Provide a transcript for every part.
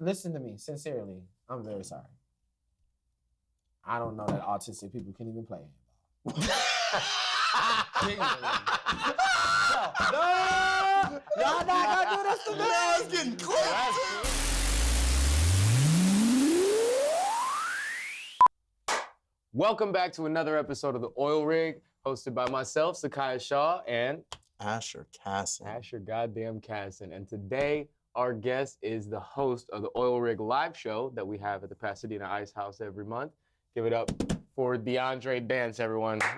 listen to me, sincerely. I'm very sorry. I don't know that autistic people can even play handball. No! Y'all not gonna do this to me! No, it's getting clipped! Welcome back to another episode of The Oil Rig, hosted by myself, Sakai Shaw, and Asher Casson. Asher goddamn Casson. And today, our guest is the host of the Oil Rig live show that we have at the Pasadena Ice House every month. Give it up for DeAndre Dance, everyone. I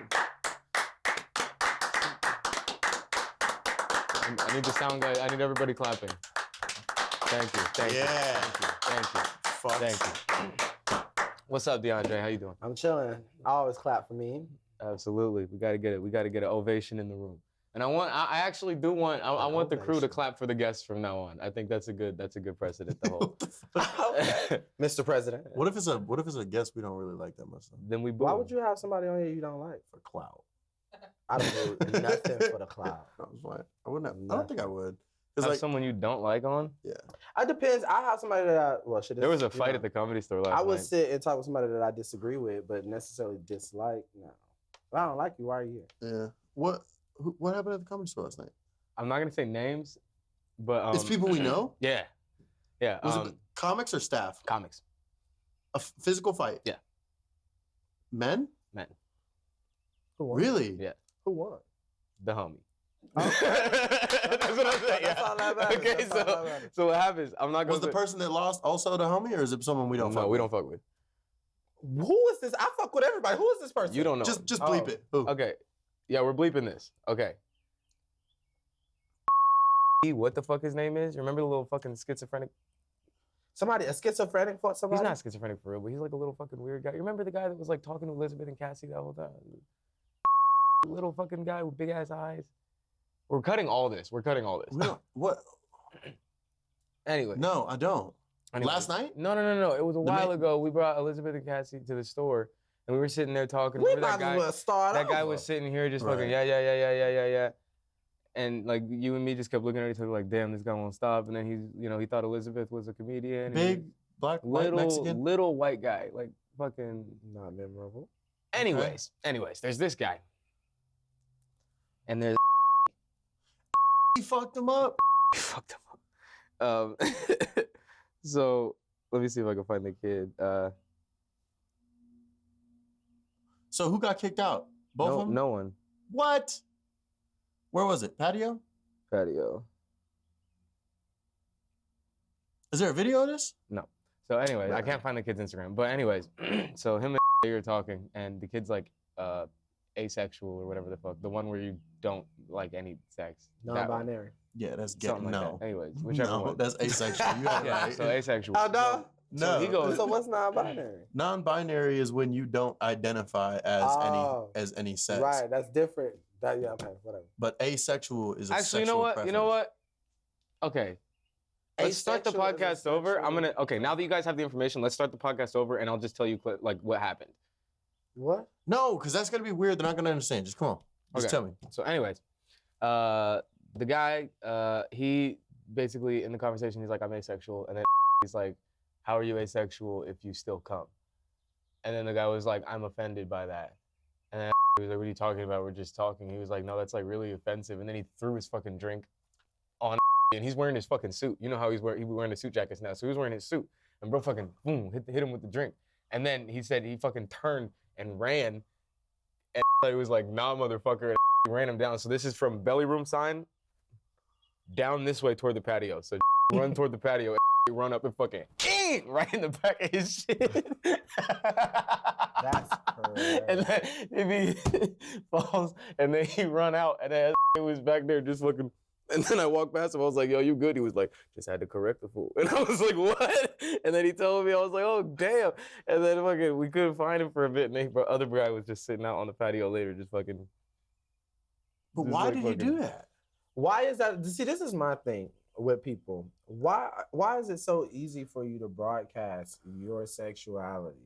need the sound guy. I need everybody clapping. Thank you. Thank you. Thank you. Thank you. What's up, DeAndre? How you doing? I'm chilling. I always clap for me. Absolutely. We gotta get it. We gotta get an ovation in the room. And I actually do want. I want the crew to clap for the guests from now on. I think that's a good precedent to hold. Mr. President. What if it's a guest we don't really like that much? Then we. Why would you have somebody on here you don't like? For clout. I don't do nothing for the clout. I was like, I wouldn't have. I don't think I would. Have someone you don't like on? Yeah. It depends. I have somebody that there was a fight at the Comedy Store last night. I would sit and talk with somebody that I disagree with, but necessarily dislike. No. If I don't like you, why are you here? Yeah. What happened at the Comedy Store last night? I'm not gonna say names, but it's people we know. Yeah. Was it comics or staff? Comics. A physical fight. Yeah. Men. Who won? Really? Yeah. Who won? The homie. Oh. That's what I'm saying. That's all that matters. Okay, so what happens? I'm not going. Was the person that lost also the homie, or is it someone we don't? No, fuck we with? don't fuck with. Who is this? I fuck with everybody. Who is this person? You don't know. Just bleep it. Who? Okay. Yeah, we're bleeping this. Okay. What the fuck his name is? Remember the little fucking schizophrenic? A schizophrenic fought somebody? He's not schizophrenic for real, but he's like a little fucking weird guy. You remember the guy that was like talking to Elizabeth and Cassie that whole time? Little fucking guy with big ass eyes. We're cutting all this. No, what? Anyway. No, I don't. Anyway. Last night? No. It was a while ago. We brought Elizabeth and Cassie to the store, and we were sitting there talking. We Remember might as well start that guy over. was sitting here just Right. fucking yeah. And like you and me just kept looking at each other like, damn, this guy won't stop. And then he thought Elizabeth was a comedian. Big, black, white, Mexican? Little white guy. Like fucking. Not memorable. Anyways, there's this guy. And there's. He fucked him up. He fucked him up. So let me see if I can find the kid. So who got kicked out? Both of them? No one. What? Where was it? Patio? Patio. Is there a video of this? No. So anyway, Right. I can't find the kid's Instagram. But anyways, so him and you're talking, and the kid's like asexual or whatever the fuck. The one where you don't like any sex. Non-binary. Yeah, that's Something like no. that. Anyways, whichever No, one. that's asexual. You had it Yeah, right. so asexual. Oh, no? No. So he goes. So what's non-binary? Non-binary is when you don't identify as any sex. Right, that's different. Okay, whatever. But asexual is a Actually, sexual you know preference. what? Okay. Let's start the Asexual is podcast over. asexual. Okay, now that you guys have the information, let's start the podcast over, and I'll just tell you like what happened. What? No, because that's gonna be weird. They're not gonna understand. Just come on. Just Okay. tell me. So anyways, the guy, he basically in the conversation, he's like, I'm asexual. And then he's like, how are you asexual if you still come? And then the guy was like, I'm offended by that. And then he was like, what are you talking about? We're just talking. He was like, no, that's like really offensive. And then he threw his fucking drink on and he's wearing his fucking suit. You know how he was wearing the suit jackets now. So he was wearing his suit. And bro fucking boom, hit him with the drink. And then he said he fucking turned and ran. And he was like, nah, motherfucker. And he ran him down. So this is from belly room sign down this way toward the patio. So run toward the patio and run up and fucking right in the back of his shit. That's correct. And then if he falls and then he run out and then he was back there just looking. And then I walked past him. I was like, yo, you good? He was like, just had to correct the fool. And I was like, what? And then he told me, I was like, oh, damn. And then fucking, we couldn't find him for a bit. And the other guy was just sitting out on the patio later, just fucking. But just why like did he do that? Why is that? See, this is my thing with people. Why is it so easy for you to broadcast your sexuality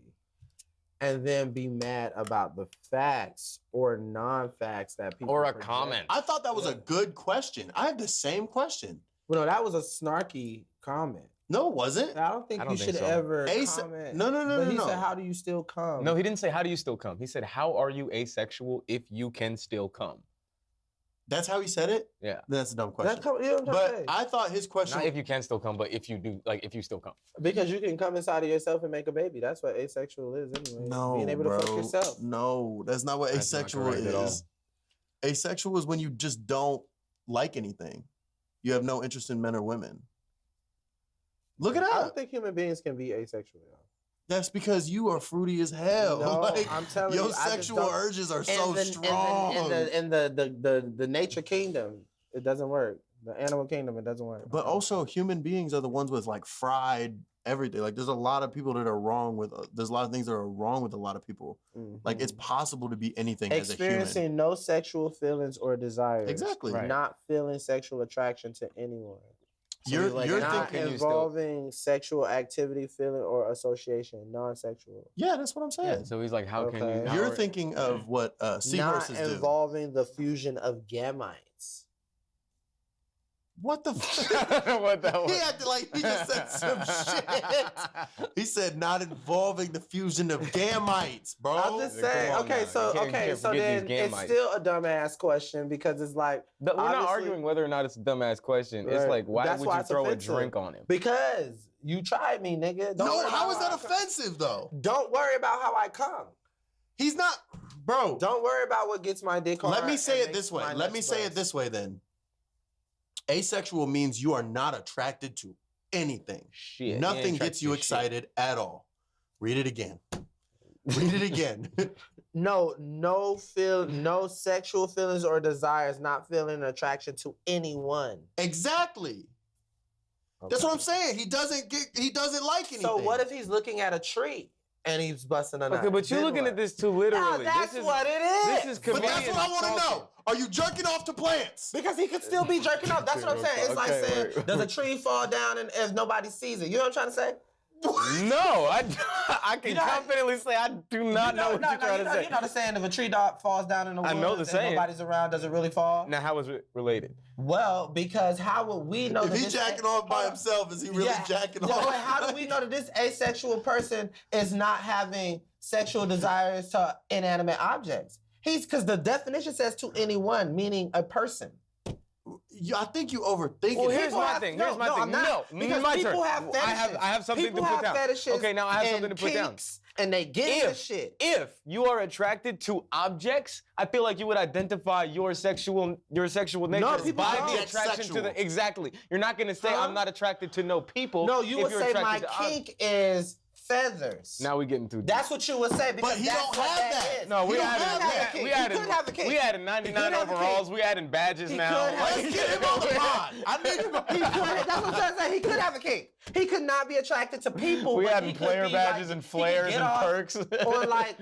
and then be mad about the facts or non-facts that people Or a project? comment. I thought that was a good question. I had the same question. Well, no, that was a snarky comment. No, it wasn't. I don't think I don't you think should so. ever Ase- comment. no, But he no. said, "How do you still come?" No, he didn't say, how do you still come? He said, how are you asexual if you can still come? That's how he said it? Yeah. That's a dumb question. You know what I'm trying to say? But I thought his question... Not if you can still come, but if you do, like, if you still come. Because you can come inside of yourself and make a baby. That's what asexual is anyway. No, Being able bro. to fuck yourself. No, that's not what That's not asexual correct at all. is. Asexual is when you just don't like anything. You have no interest in men or women. Look it I up. don't think human beings can be asexual. Yo. That's because you are fruity as hell. No, like, I'm telling your you, I just sexual don't- urges are In so the- strong. In the nature kingdom, it doesn't work. The animal kingdom, it doesn't work. But also, human beings are the ones with like fried everything. Like, there's a lot of people that are wrong with. There's a lot of things that are wrong with a lot of people. Like, it's possible to be anything as a human. Experiencing no sexual feelings or desires. Exactly. Right. Not feeling sexual attraction to anyone. So You're, like, you're Not thinking. involving sexual activity, feeling, or association. Non-sexual. Yeah, that's what I'm saying. Yeah, so he's like, how can Okay. you? You're thinking of what seahorses Not do. involving the fusion of gametes. What the fuck? What the He acted like he just said some shit. He said not involving the fusion of gametes, bro. I'm just Come saying. on Okay, now. so You can't then forget these it's gametes. still a dumbass question because it's like We're not obviously- arguing whether or not it's a dumbass question. It's Right. like, why That's would why you it's throw offensive. a drink on him? because you tried me, nigga. Don't No, worry how about is that I come. offensive though? Don't worry about how I come. He's not, bro. Don't worry about what gets my dick hard. Let me say and it this makes way. my Let me nuts say it bust. this way then. Asexual means you are not attracted to anything. Shit. Nothing gets you excited at all. Read it again. Read it again. No sexual feelings or desires, not feeling attraction to anyone. Exactly. That's what I'm saying. He doesn't like anything. So what if he's looking at a tree and he's busting a nut? Okay, but you're Then looking what? at this too literally. No, that's this is, what it is. This is But that's what I want to convenient know. Are you jerking off to plants? Because he could still be jerking off. That's what I'm saying. It's like Okay, saying, wait. does a tree fall down and if nobody sees it? You know what I'm trying to say? No, I can You know- confidently say I do not know what you're trying to say. You know the saying, if a tree dog falls down in the woods I know the and saying. nobody's around, does it really fall? Now, how is it related? Well, because how would we know If that he's this jacking off by himself, is he really jacking Yeah, off? wait, how do we know that this asexual person is not having sexual desires to inanimate objects? Because the definition says to anyone, meaning a person. I think you overthink Well, it. here's People my have- thing. no, Here's my no, thing. I'm not. Because my people turn. have fetishes. I have something People to put have down. fetishes Okay, now I have something and to put down. kinks, and they get into shit. If you are attracted to objects, I feel like you would identify your sexual nature people by don't. the attraction to the exactly. You're not gonna say Huh? I'm not attracted to no people. No, you if would you're say attracted my to kink is feathers. Now we getting too deep. That's what you would say because But he that's don't what have that. is. No, He we don't added, have a kink. we He added, could have a kink. we added He 99 could have a overalls. kink. We adding badges He now. could have- Let's get him on the pod. I need He could, that's what I'm trying to say. He could have a kink. He could not be attracted to people. We but adding he could player be badges like, and he could flares get and off perks. on like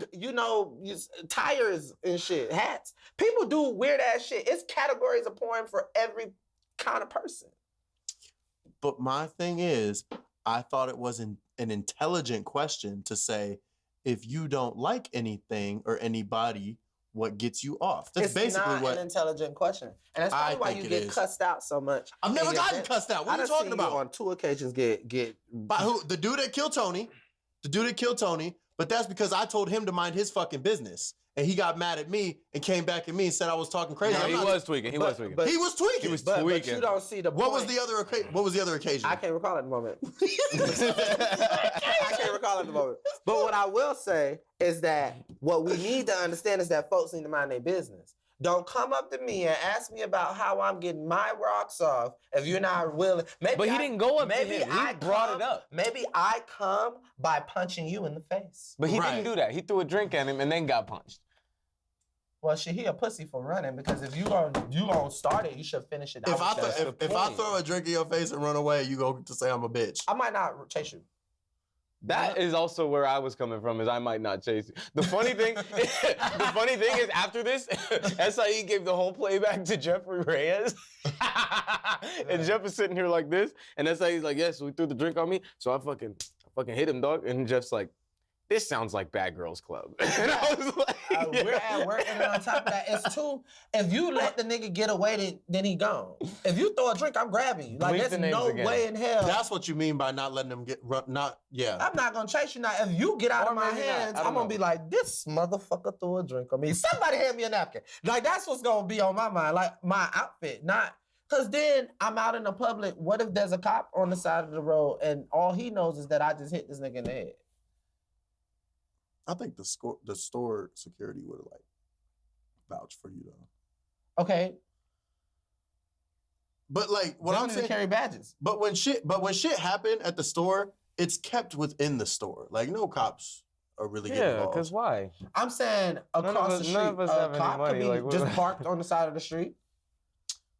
tires and shit, hats. People do weird ass shit. It's categories of porn for every kind of person. But my thing is, I thought it was an intelligent question to say, if you don't like anything or anybody, what gets you off? That's It's basically not what. an intelligent question, and that's probably I why think you it get is. cussed out so much. I've never in your gotten bed. cussed out. What I are you done talking seen you about? on 2 occasions get By who? The dude that killed Tony. The dude that killed Tony. But that's because I told him to mind his fucking business. And he got mad at me and came back at me and said I was talking crazy. No, I'm he not- was tweaking. He was but- tweaking. but- He was tweaking. He was but tweaking. you don't see the What was point. the other? What was the other occasion? I can't recall at the moment. I can't recall at the moment. But what I will say is that what we need to understand is that folks need to mind their business. Don't come up to me and ask me about how I'm getting my rocks off if you're not willing. Maybe But he didn't go up to maybe him. He I brought come- it up. Maybe I come by punching you in the face. But he Right. didn't do that. He threw a drink at him and then got punched. Well, shit, he a pussy for running because if you gonna start it, you should finish it. if I would say. if I throw a drink in your face and run away, you go to say I'm a bitch. I might not chase you. That is also where I was coming from. Is I might not chase you. The funny thing, the funny thing is after this, SIE gave the whole playback to Jeffrey Reyes, and Jeff is sitting here like this, and SIE's like, "Yes, so he threw the drink on me, so I fucking hit him, dog." And Jeff's like, this sounds like Bad Girls Club. And I was like, We're at work, and then on top of that, it's two. If you let the nigga get away, then he gone. If you throw a drink, I'm grabbing you. Like, Blink there's the names no again. way in hell. That's what you mean by not letting them get run. I'm not gonna chase you now. If you get out Or of my maybe not. hands, I don't I'm gonna know. be like, this motherfucker threw a drink on me. Somebody hand me a napkin. Like, that's what's gonna be on my mind. Like, my outfit, not. Because then I'm out in the public. What if there's a cop on the side of the road and all he knows is that I just hit this nigga in the head? I think the store security would have like vouched for you though. Okay. But like what They I'm don't even saying, carry badges. but when shit happened at the store, it's kept within the store. Like no cops are really getting yeah, involved. because why? I'm saying across the street, none of us have a any cop money, could be like, what- just parked on the side of the street.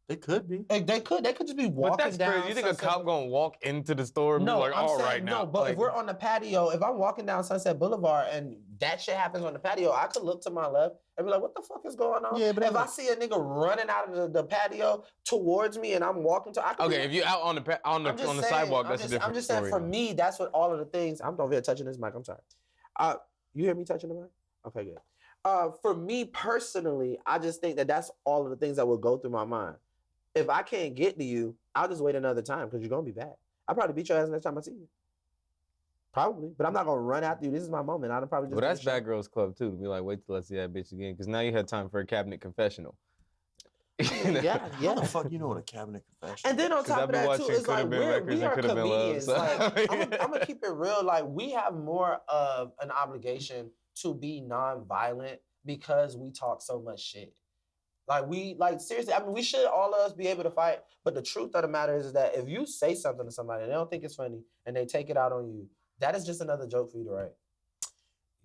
They could be. They could just be walking But that's down. crazy. You think a Sunset cop gonna walk into the store and No, be like, I'm all saying right now? no. But like, if we're on the patio, if I'm walking down Sunset Boulevard and that shit happens on the patio, I could look to my left and be like, "What the fuck is going on?" Yeah, but if I see a nigga running out of the patio towards me and I'm walking to, I could be okay, like, if you out on the on the I'm just saying, sidewalk, that's a different I'm just saying, story. for me, that's what all of the things. I'm over here touching this mic. I'm sorry. You hear me touching the mic? Okay, good. For me personally, I just think that that's all of the things that will go through my mind. If I can't get to you, I'll just wait another time because you're gonna be back. I'll probably beat your ass next time I see you. Probably, but I'm not gonna run after you. This is my moment. I'll probably just. But do that's the show. Bad Girls Club too. To be like, wait till I see that bitch again, because now you had time for a cabinet confessional. Yeah, How yeah. the fuck you know what a cabinet confession? And then on 'Cause top I've of been that too, watching it's like Coulda Been Records we and are Coulda Been Love, comedians. so- Like, I'm gonna keep it real. Like we have more of an obligation to be non-violent because we talk so much shit. Like seriously, I mean, we should all of us be able to fight. But the truth of the matter is that if you say something to somebody and they don't think it's funny and they take it out on you, that is just another joke for you to write.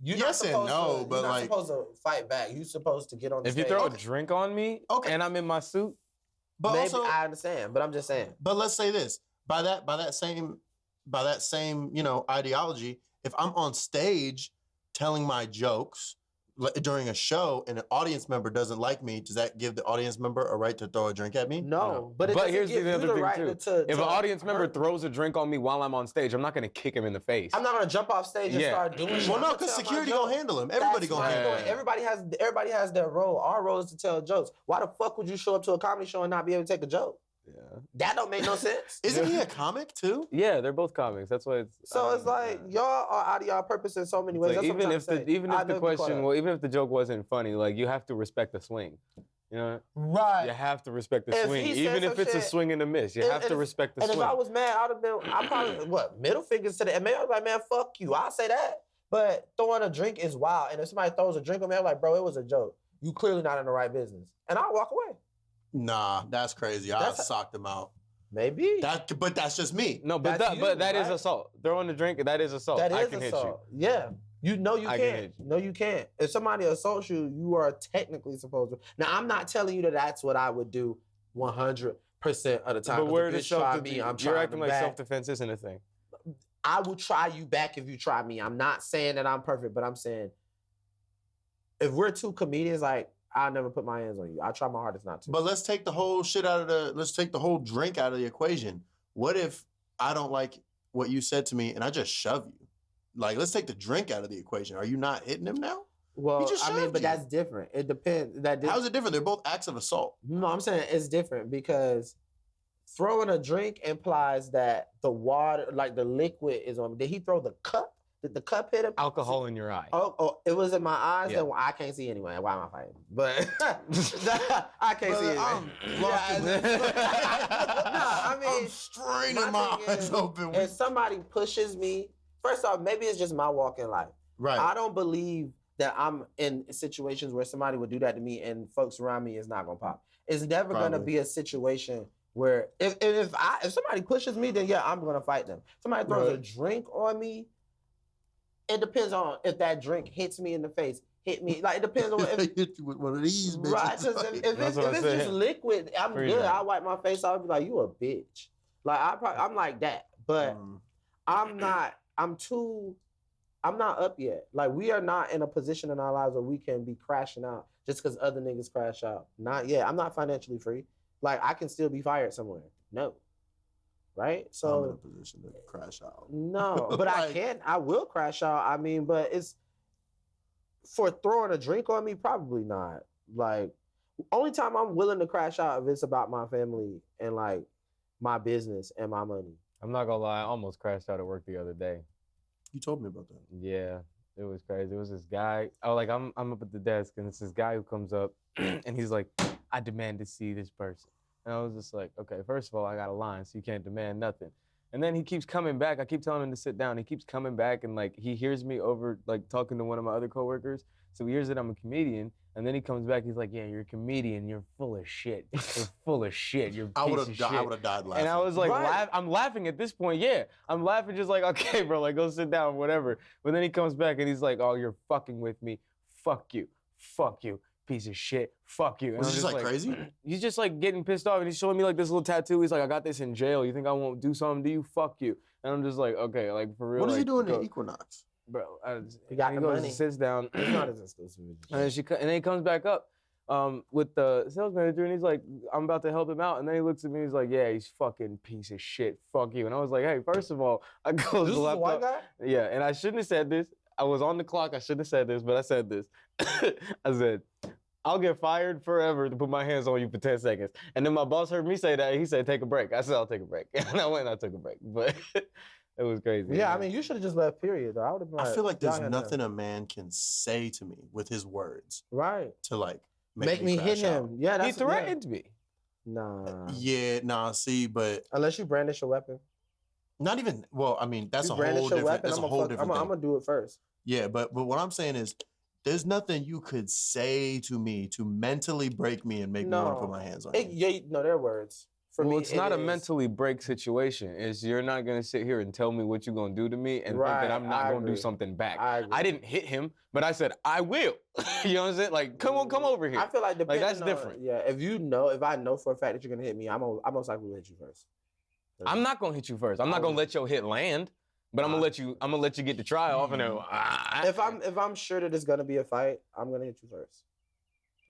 You're Yes and no, but you're not like- supposed to fight back. You're supposed to get on the If stage. you throw Okay. a drink on me and I'm in my suit, But maybe also, I understand, but I'm just saying. but let's say this by that same ideology. If I'm on stage telling my jokes during a show and an audience member doesn't like me, does that give the audience member a right to throw a drink at me? No, but it But doesn't here's give the you other the thing, right too. to if an audience member hurt me. throws a drink on me while I'm on stage, I'm not gonna kick him in the face. I'm not gonna jump off stage and Yeah. start doing shit. Well, I'm no, gonna because tell my security joke. gonna handle him. Everybody That's gonna my handle point. him. Everybody has their role. Our role is to tell jokes. Why the fuck would you show up to a comedy show and not be able to take a joke? Yeah. That don't make no sense. Isn't he a comic too? Yeah, they're both comics. That's why it's. So it's like y'all are out of y'all purpose in so many ways. Like, That's what I'm even trying if to say. even I'll if the never be caught question, up. well, even if the joke wasn't funny, like you have to respect the swing. You know, Right. you have to respect the If swing, he said even if some it's a shit- swing and a miss. You and- have to and- respect the And swing. if I was mad, I'd have been. I probably middle fingers to the. And maybe I was like, man, fuck you. I'll say that. But throwing a drink is wild. And if somebody throws a drink on me, I'm like, bro, it was a joke. You clearly not in the right business. And I'll walk away. Nah, that's crazy. I That's- socked him out. Maybe. But that's just me. No, but That's that you, is right? assault. Throwing a drink, that is assault. That is I can assault. Yeah. You know you I can can't. hit you. No, you can't. If somebody assaults you, you are technically supposed to. Now, I'm not telling you that that's what I would do 100% of the hit you. time. But 'cause where the does bitch try self me, I'm You're trying acting to like back. self-defense isn't a thing. I will try you back if you try me. I'm not saying that I'm perfect, but I'm saying if we're two comedians, like, I'll never put my hands on you. I try my hardest not to. But let's take the whole let's take the whole drink out of the equation. What if I don't like what you said to me and I just shove you? Like, let's take the drink out of the equation. Are you not hitting him now? Well, just I mean, shoved but you. that's different. It depends. How's it different? They're both acts of assault. No, I'm saying it's different because throwing a drink implies that the water, like the liquid, is on. Did he throw the cup? Did the cup hit him? Alcohol in your eye. Oh, it was in my eyes. Yeah. Then I can't see anyway. Why am I fighting? But I can't see Brother, anyway. I'm I mean, I'm straining my thing eyes is, open. if somebody pushes me, first off, maybe it's just my walk in life. Right. I don't believe that I'm in situations where somebody would do that to me and folks around me is not gonna pop. It's never gonna Probably. be a situation where if somebody pushes me, then yeah, I'm gonna fight them. Somebody throws a Right. drink on me. It depends on if that drink hits me in the face, hit me. Like it depends on if, hit you with one of these bitches. right. Because if That's it's what I just said. liquid, I'm Free good. drink. I wipe my face off and be like, you a bitch. Like I'm like that, but I'm not. I'm not up yet. Like we are not in a position in our lives where we can be crashing out just because other niggas crash out. Not yet. I'm not financially free. Like I can still be fired somewhere. No. right? So I'm in a So position to crash out. no, but I Like- can't. I will crash out. I mean, but it's for throwing a drink on me, probably not. Like, only time I'm willing to crash out if it's about my family and like my business and my money. I'm not gonna lie, I almost crashed out at work the other day. You told me about that. Yeah, it was crazy. It was this guy. I'm up at the desk, and it's this guy who comes up, and he's like, "I demand to see this person." And I was just like, "Okay, first of all, I got a line, so you can't demand nothing." And then he keeps coming back. I keep telling him to sit down. He keeps coming back, and like he hears me over like talking to one of my other coworkers. So he hears that I'm a comedian, and then he comes back. He's like, "Yeah, you're a comedian. You're full of shit. You're full of shit. You're a I piece would of have. shit." I would have died laughing. And I was like, Right. I'm laughing at this point. Yeah, I'm laughing just like, okay, bro, like go sit down, whatever. But then he comes back and he's like, "Oh, you're fucking with me. Fuck you, piece of shit. Fuck you." And Was I'm he just like crazy? He's just like getting pissed off, and he's showing me like this little tattoo. He's like, "I got this in jail. You think I won't do something to you? Fuck you." And I'm just like, okay, like for real. What is he like, doing go- in Equinox? bro? He got he the goes money. and sits down. It's not as exclusive as And then he comes back up with the sales manager, and he's like, "I'm about to help him out." And then he looks at me, he's like, "Yeah, he's fucking piece of shit. Fuck you." And I was like, "Hey, first of all, I closed This the is a white laptop." guy? Yeah, and I shouldn't have said this. I was on the clock. I shouldn't have said this, but I said this. I said, "I'll get fired forever to put my hands on you for 10 seconds." And then my boss heard me say that. He said, "Take a break." I said, "I'll take a break." And I went and I took a break. But it was crazy. Yeah, I man. mean, you should have just left, period, though. I would have been I feel like there's y'all had nothing a man can say to me with his words Right. to like Make me hit crash out. him. Yeah, he that's threatened me. Nah. Yeah, nah, see, but Unless you brandish a weapon. not even. Well, I mean, that's You a brandish whole a different. weapon, That's a I'm whole different thing. gonna do it first. Yeah, but what I'm saying is, there's nothing you could say to me to mentally break me and make me want to put my hands on you. Yeah, no, they're words. For Well, me, it's not a is- mentally break situation. It's you're not gonna sit here and tell me what you're gonna do to me and think Right, that I'm not I gonna do agree. something back. I agree. I didn't hit him, but I said I will. You know what I'm saying? Like, come over here. I feel like depending that's on- different. Yeah, if I know for a fact that you're gonna hit me, I'm most likely to hit you first. I'm not gonna hit you first. I'm not gonna let your hit land, but I'm gonna let you get the try off and then. If I'm sure that it's gonna be a fight, I'm gonna hit you first.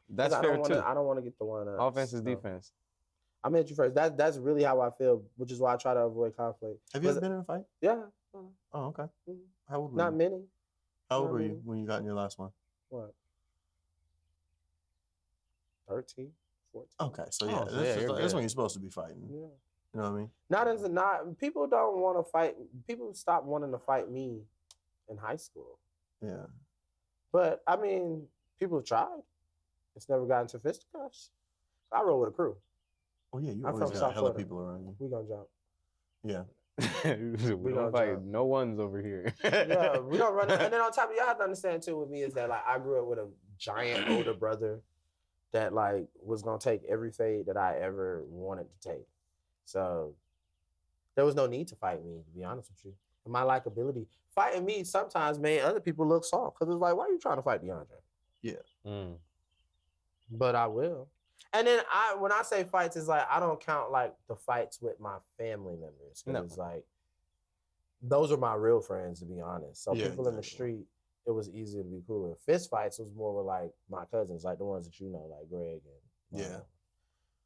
That's 'Cause fair too. I don't want to get the one. Offense is defense. I'm gonna hit you first. That's really how I feel, which is why I try to avoid conflict. Have you ever But- been in a fight? Yeah, Oh, okay. Mhm. How old were not you? many. How old not were you many. when you got in your last one? What? 13, 14. Okay, so yeah, Oh, that's, so yeah, just you're like, that's good. when you're supposed to be fighting. Yeah. You know what I mean? Not people don't want to fight. People stop wanting to fight me in high school. Yeah. But I mean, people have tried. It's never gotten to fisticuffs. I roll with a crew. Oh yeah, you I'm always from got South hella Florida. people around you. We gonna jump. Yeah. we gonna don't fight. jump. No ones over here. Yeah, we don't run. And then on top of y'all have to understand too with me is that like I grew up with a giant older brother that like was gonna take every fade that I ever wanted to take. So there was no need to fight me, to be honest with you. And my likability, fighting me sometimes made other people look soft because it's like, why are you trying to fight DeAndre? Mm. But I will. And then when I say fights, it's like I don't count like the fights with my family members. 'Cause No. it's like those are my real friends, to be honest. So Yeah, people in the exactly. street, it was easier to be cooler. Fist fights was more with like my cousins, like the ones that you know, like Greg and Yeah.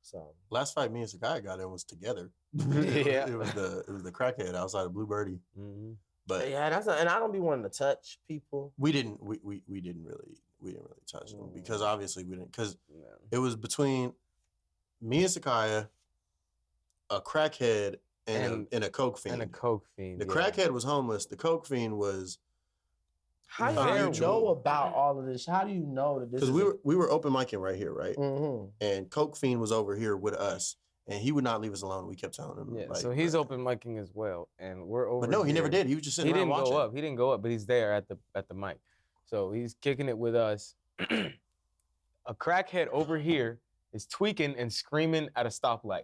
So Last fight me and Sakai got in was together. Yeah. It was the crackhead outside of Blue Birdie. Mhm. But yeah, and I don't be wanting to touch people. we didn't really touch them because obviously we didn't, because Yeah. it was between me and Sakai, a crackhead and a coke fiend. And a coke fiend. The yeah. crackhead was homeless. The coke fiend was How do Very you know about all of this? How do you know that this? because we were open micing right here, right? Mm-hmm. And coke fiend was over here with us, and he would not leave us alone. We kept telling him, Yeah, like, so he's like- open micing as well, and we're over. But no, he never here. did. He was just He sitting around didn't watching. go up. He didn't go up, but he's there at the mic. So he's kicking it with us. A crackhead over here is tweaking and screaming at a stoplight.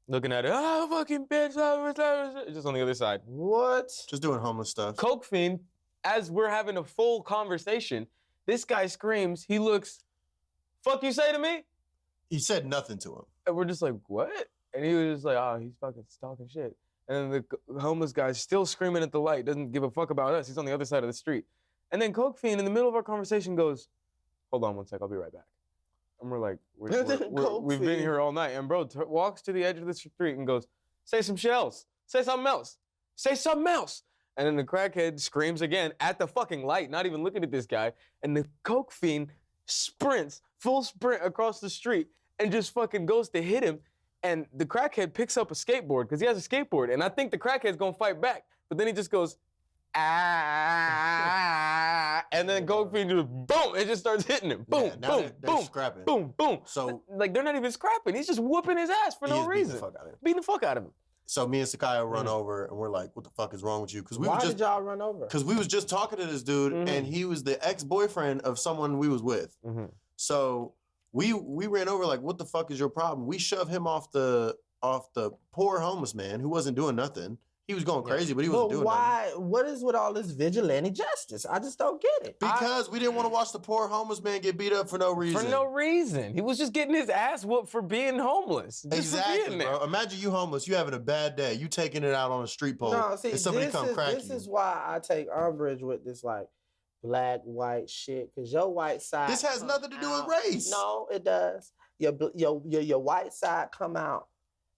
Looking at it, oh fucking bitch, just on the other side. What? Just doing homeless stuff. Coke fiend, as we're having a full conversation, this guy screams, he looks, fuck you say to me? He said nothing to him. And we're just like, what? And he was just like, oh, he's fucking talking shit. And then the homeless guy's still screaming at the light, doesn't give a fuck about us. He's on the other side of the street. And then Coke Fiend, in the middle of our conversation, goes, hold on one sec, I'll be right back. And we're like, Coke we've been Fiend. here all night. And bro walks to the edge of the street and goes, Say some shit else. Say something else. Say something else. And then the crackhead screams again at the fucking light, not even looking at this guy. And the coke fiend sprints, full sprint across the street and just fucking goes to hit him. And the crackhead picks up a skateboard because he has a skateboard. And I think the crackhead's gonna fight back. But then he just goes, ah, and then coke fiend just boom, it just starts hitting him. Boom, boom, boom, scrapping. boom, boom. So like they're not even scrapping. He's just whooping his ass for no reason. Beating the fuck out of him. So me and Sakai run over and we're like, what the fuck is wrong with you? Because we Why did y'all run over? Because we was just talking to this dude and he was the ex-boyfriend of someone we was with. So we ran over like, what the fuck is your problem? We shoved him off the poor homeless man who wasn't doing nothing. He was going crazy, but he wasn't doing nothing. What is with all this vigilante justice? I just don't get it. Because we didn't want to watch the poor homeless man get beat up for no reason. For no reason. He was just getting his ass whooped for being homeless. Just Exactly, for being bro. there. Imagine you homeless. You having a bad day. You taking it out on a street pole. No, see, and somebody come crack this you. is why I take umbrage with this like black, white shit. Because your white side. This has nothing to do with race. No, it does. Your white side come out.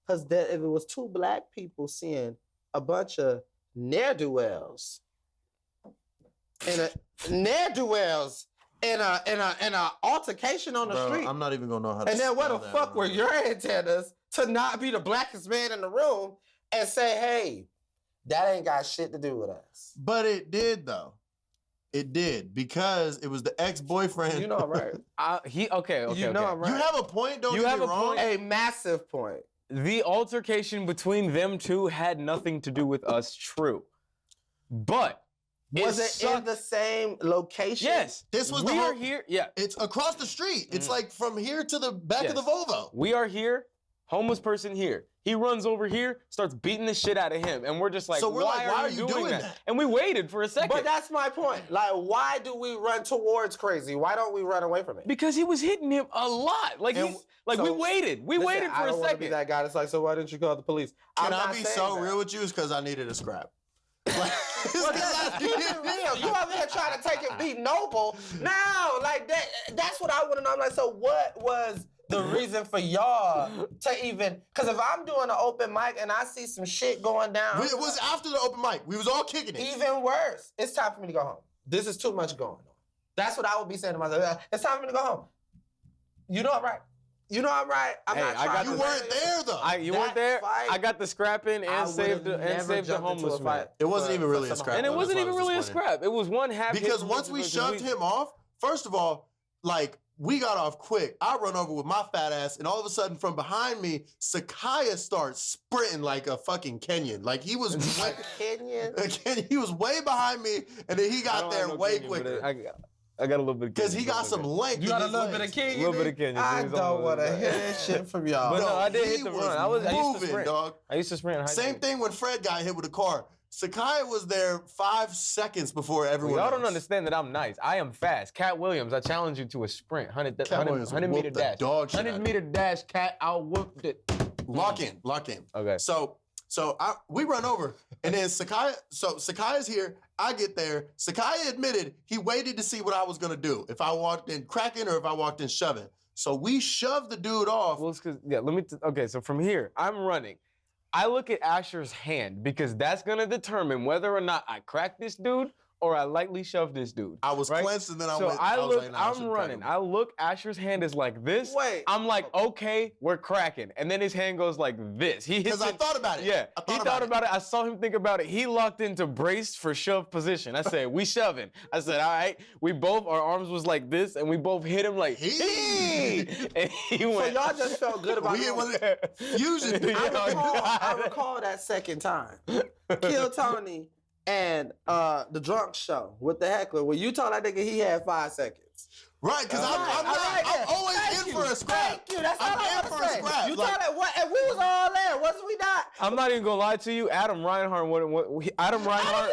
Because if it was two black people seeing a bunch of ne'er-do-wells in a altercation on the street. I'm not even gonna know how to. And then where the spell that, fuck bro. were your antennas to not be the blackest man in the room and say, hey, that ain't got shit to do with us? But it did though. It did because it was the ex-boyfriend. You know I'm right. Okay. You know I'm right. You have a point, don't You get have me a wrong. point. A massive point. The altercation between them two had nothing to do with us, true. But Was it in sucked. the same location? Yes. This was we the are whole- here. Yeah. It's across the street. It's like from here to the back of the Volvo. We are here. Homeless person here. He runs over here, starts beating the shit out of him, and we're just like, So we're why like, are you doing that? And we waited for a second. But that's my point. Like, why do we run towards crazy? Why don't we run away from it? because he was hitting him a lot. Like And he's like so- we waited. We waited I for don't a wanna be second. that guy that's like, so why didn't you call the police? Can I'm I not be saying so that. real with you? It's because I needed a scrap. Well, keep it real. You over here trying to take it, be noble. No, like that's what I want to know. I'm like, so what was the reason for y'all to even? Because if I'm doing an open mic and I see some shit going down, It was after the open mic. We was all kicking it. even worse. It's time for me to go home. This is too much going on. That's what I would be saying to myself. It's time for me to go home. You know I'm right. You know I'm right. I'm Hey, not I trying got to You weren't there though. You That weren't there. fight, I got the scrapping I and saved would've never the jumped into homeless a man. fight It wasn't even for really a some scrap. And it though. wasn't That's even why I really a was just winning. scrap. It was one half. Because once we shoved him off, first of all, like we got off quick. I run over with my fat ass, and all of a sudden, from behind me, Sakaya starts sprinting like a fucking Kenyan. Like he was way, Kenyan. he was way behind me, and then he got there way quicker. I got a little bit of Because Kenyan, he got some length. You got a in his little bit of legs. Kenyan. A little bit of Kenyan. I He's don't almost want to like hear that. that shit from y'all. But no, I did he hit the was run. I used to moving, sprint. dog. I used to sprint in high Same school. thing when Fred got hit with a car. Sakai was there 5 seconds before everyone Y'all else. don't understand that I'm nice. I am fast. Cat Williams, I challenge you to a sprint. 100 Williams 100 meter whooped the dash. dog shit out 100 of meter dash, Cat. I'll whoop it. Lock in. Okay. So we run over, and then Sakai's here. I get there. Sakai admitted he waited to see what I was gonna do. If I walked in cracking or if I walked in shoving. So we shoved the dude off. Well, it's because, okay, so from here, I'm running. I look at Asher's hand because that's going to determine whether or not I crack this dude or I lightly shove this dude. I was right? clenched, and then I So went. I was look, like, nah, I I'm shouldn't crack running. him. I look, Asher's hand is like this. Wait. I'm like, okay, we're cracking. And then his hand goes like this. He hits Because I it. thought about it. Yeah, I he thought about it. I saw him think about it. He locked into brace for shove position. I said, we shoving. I said, all right. We both, our arms was like this, and we both hit him like, Hey! and he So went. y'all just felt good about We it. wasn't fusion. Yeah, I recall that second time. Kill Tony and the drunk show with the heckler where you told that nigga he had 5 seconds. Right, because I'm always in for a scrap. Thank you. That's all I'm I in want for to a say. scrap. You Like- thought that what? And we was all there, wasn't we not? I'm not even gonna lie to you. Adam Reinhardt Adam Reinhardt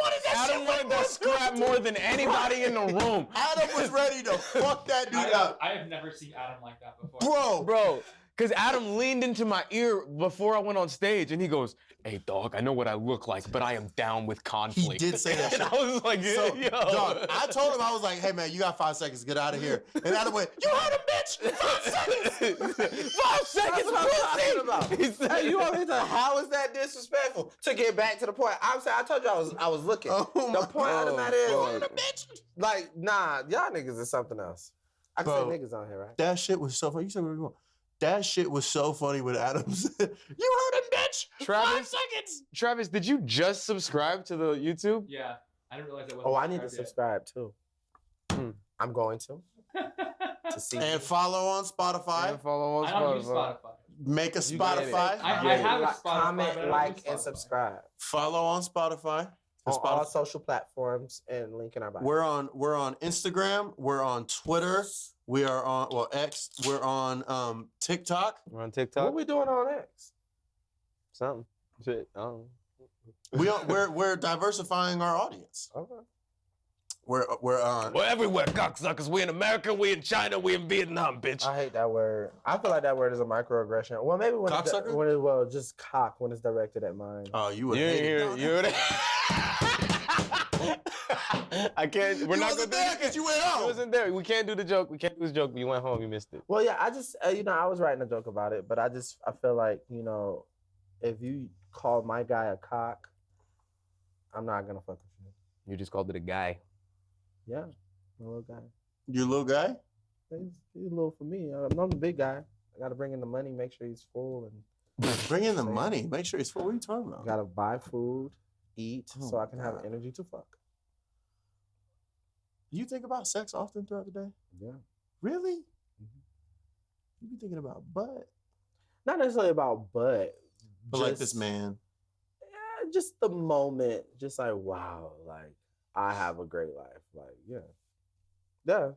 wanted that scrap more than anybody in the room. Adam was ready to fuck that dude up. I have never seen Adam like that before. Bro, Bro, Because Adam leaned into my ear before I went on stage, and he goes, "Hey, dog, I know what I look like, but I am down with conflict." He did say that shit. And I was like, So, yo. dog, I told him, I was like, hey, man, you got 5 seconds. Get out of here. And Adam went, you heard him, bitch. 5 seconds. 5 seconds, That's what I'm talking about. He said- Hey, you over here? How is that disrespectful? To get back to the point, I'm saying I told you I was looking. Oh the my point out of that is, God. you heard him, bitch. Like, nah, y'all niggas is something else. I can Bro, say niggas on here, right? That shit was so funny. You said what you want. That shit was so funny when Adam said, you heard him, bitch. 5 Travis? seconds. Travis, did you just subscribe to the YouTube? Yeah, I didn't realize it was. Oh, I need to subscribe too. I'm going to see. And follow on Spotify. And follow on I don't use Spotify. Spotify. Make a You get it. Spotify. I have a Like, Spotify, but I comment, don't like, use and Spotify. subscribe Follow on Spotify. on all social platforms and link in our bio. We're on Instagram. We're on Twitter. We are on X. We're on TikTok. We're on What TikTok. we doing on X? Something. Shit. I don't know. We're diversifying our audience. Okay. We're on. We're everywhere, cocksuckers. We in America, we in China, we in Vietnam, bitch. I hate that word. I feel like that word is a microaggression. Well, maybe when it's Cocksucker? just cock when it's directed at mine. Oh, you would You hate ain't it. hear it. I can't. We're You not wasn't gonna there do because you went it. home. wasn't there. We can't do the joke. We can't do this joke. But you went home. You missed it. Well, yeah, I just I was writing a joke about it, but I feel like if you call my guy a cock, I'm not gonna fuck with you. You just called it a guy. Yeah, my little guy. You little guy? He's a little for me. I'm the big guy. I gotta bring in the money, make sure he's full, and Bring in the money. Make sure he's full. What are you talking about? gotta buy food, eat, Oh so I can my have God. energy to fuck. Do you think about sex often throughout the day? Yeah. Really? Mhm. You be thinking about butt. Not necessarily about butt, But like this man. Yeah, just the moment, just like wow, like I have a great life. Like yeah. And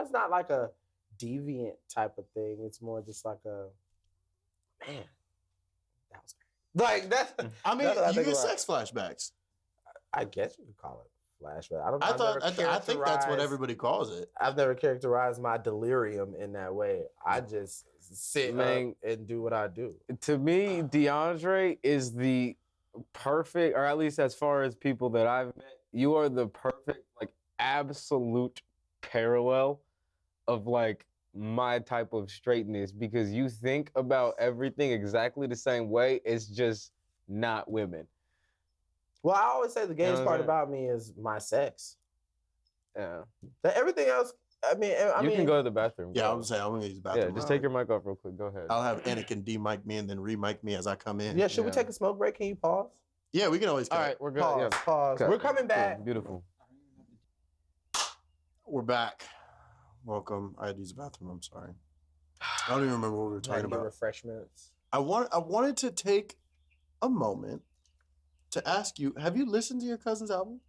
it's not like a deviant type of thing. It's more just like a man. That was great. Like that's. I mean, That's what I you think get about. sex flashbacks. I guess you could call it flashback. I think that's what everybody calls it. I've never characterized my delirium in that way. I just sit Man. up and do what I do. To me, DeAndre is the perfect, or at least as far as people that I've met, you are the perfect, like, absolute parallel of like my type of straightness, because you think about everything exactly the same way. It's just not women. Well, I always say the gayest what I'm part saying? about me is my sex. Yeah. That everything else, I mean, You can go to the bathroom. Yeah, go. I'm saying I'm gonna use the Yeah, bathroom. just take your mic off real quick. Go ahead. I'll have Anakin de-mic me and then re-mic me as I come in. Yeah, should we Yeah. take a smoke break? Can you pause? Yeah, we can always cut. All right, we're good. Pause. Yeah. Pause. Cut. We're coming Cool, back. Beautiful. We're back. Welcome. I had to use the bathroom. I'm sorry. I don't even remember what we were talking Like, get about. refreshments. I wanted to take a moment to ask you, have you listened to your cousin's album?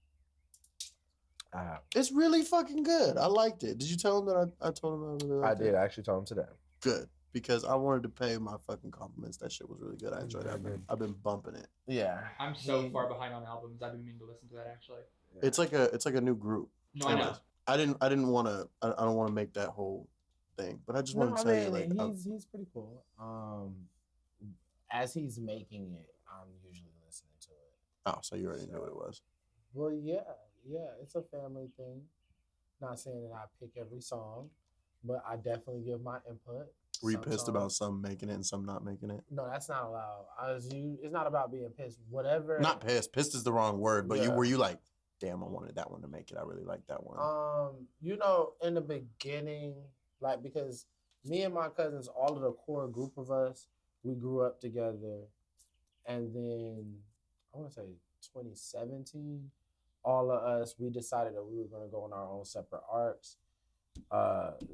It's really fucking good. I liked it. Did you tell him that I told him I really I liked did. it? I actually told him today. Good. Because I wanted to pay my fucking compliments. That shit was really good. I enjoyed it. Good. I've been bumping it. Yeah. I'm so far behind on albums. I've been meaning to listen to that actually. It's like a new group. No, I know. I didn't want to. I don't want to make that whole thing. But I just wanted to tell you, like, he's pretty cool. As he's making it, I'm usually listening to it. oh, so you already knew what it was. Well, yeah, it's a family thing. Not saying that I pick every song, but I definitely give my input. Were you Some pissed songs- about some making it and some not making it? No, that's not allowed. It's not about being pissed. Whatever. Not pissed. Pissed is the wrong word. But Yeah. were you like, damn, I wanted that one to make it. I really like that one. In the beginning, like, because me and my cousins, all of the core group of us, we grew up together, and then I want to say 2017, all of us, we decided that we were going to go on our own separate arcs.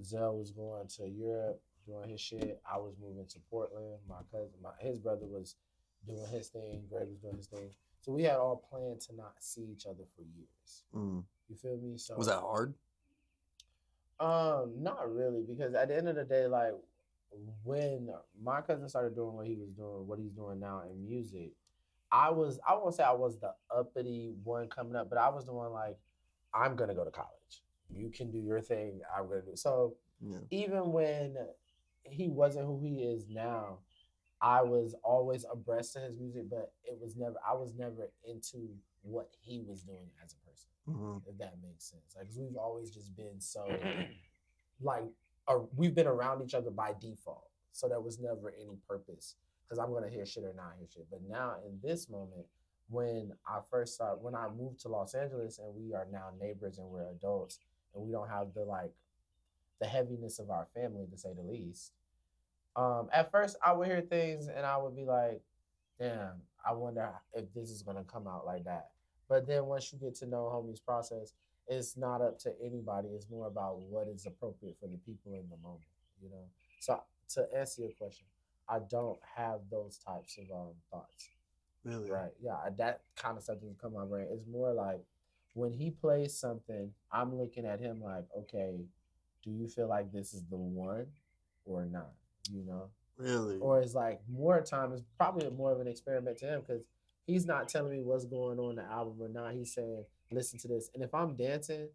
Zell was going to Europe doing his shit. I was moving to Portland. My cousin, his brother was doing his thing. Greg was doing his thing. So we had all planned to not see each other for years. Mm. You feel me? So Was that hard? Not really, because at the end of the day, like, when my cousin started doing what he's doing now in music, I won't say I was the uppity one coming up, but I was the one like, I'm gonna go to college. You can do your thing. I'm gonna do so. Yeah. Even when he wasn't who he is now, I was always abreast of his music, but I was never into what he was doing as a person. If that makes sense. Like, 'cause we've always just been so like we've been around each other by default, so there was never any purpose because I'm gonna hear shit or not hear shit. But now in this moment, when I moved to Los Angeles and we are now neighbors and we're adults and we don't have the heaviness of our family, to say the least. At first I would hear things and I would be like, damn, I wonder if this is gonna come out like that. But then once you get to know homie's process, it's not up to anybody. It's more about what is appropriate for the people in the moment, you know? So to answer your question, I don't have those types of thoughts. Really? Right. Yeah, that kind of stuff doesn't come to my brain. It's more like when he plays something, I'm looking at him like, okay, do you feel like this is the one or not? You know? Really? Or it's like more time is probably more of an experiment to him because he's not telling me what's going on in the album or not. He's saying, listen to this. And if I'm dancing,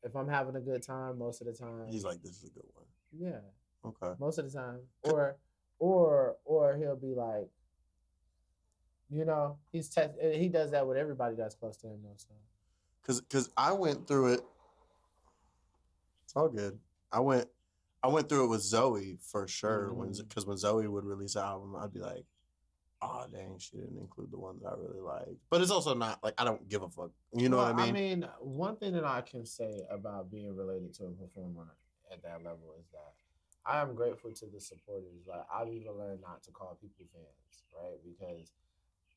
if I'm having a good time, most of the time. He's like, this is a good one. Yeah. Okay. Most of the time. Or he'll be like, you know, he does that with everybody that's close to him though. So. Cause I went through it. It's all good. I went through it with Zoe for sure. Because when Zoe would release an album, I'd be like, oh dang, she didn't include the one that I really liked. But it's also not like I don't give a fuck. You know what I mean? I mean, one thing that I can say about being related to a performer at that level is that I am grateful to the supporters. Like I've even learned not to call people fans, right? Because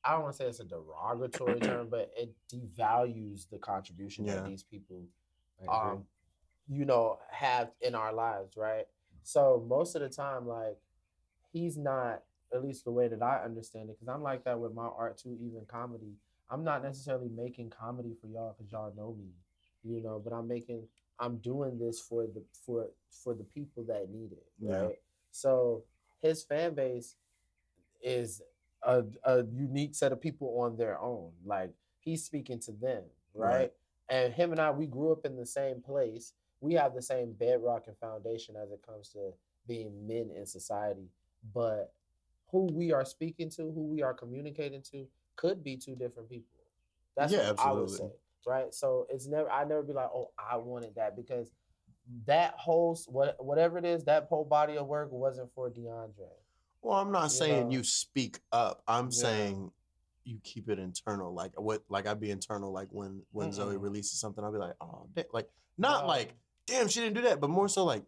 I don't want to say it's a derogatory term, but it devalues the contribution that these people you know, have in our lives, right? So most of the time, like, he's not, at least the way that I understand it, because I'm like that with my art too, even comedy. I'm not necessarily making comedy for y'all because y'all know me, you know, but I'm doing this for the people that need it, right? Yeah. So his fan base is a unique set of people on their own. Like, he's speaking to them, right? And him and I, we grew up in the same place. We have the same bedrock and foundation as it comes to being men in society. But who we are speaking to, who we are communicating to, could be two different people. That's what absolutely. I would say, right? So I never be like, oh, I wanted that, because that whole whatever it is, that whole body of work wasn't for DeAndre. Well, I'm not saying you speak up. I'm saying you keep it internal. Like I'd be internal. Like when Zoe releases something, I'll be like, oh, like not like. Damn, she didn't do that, but more so like,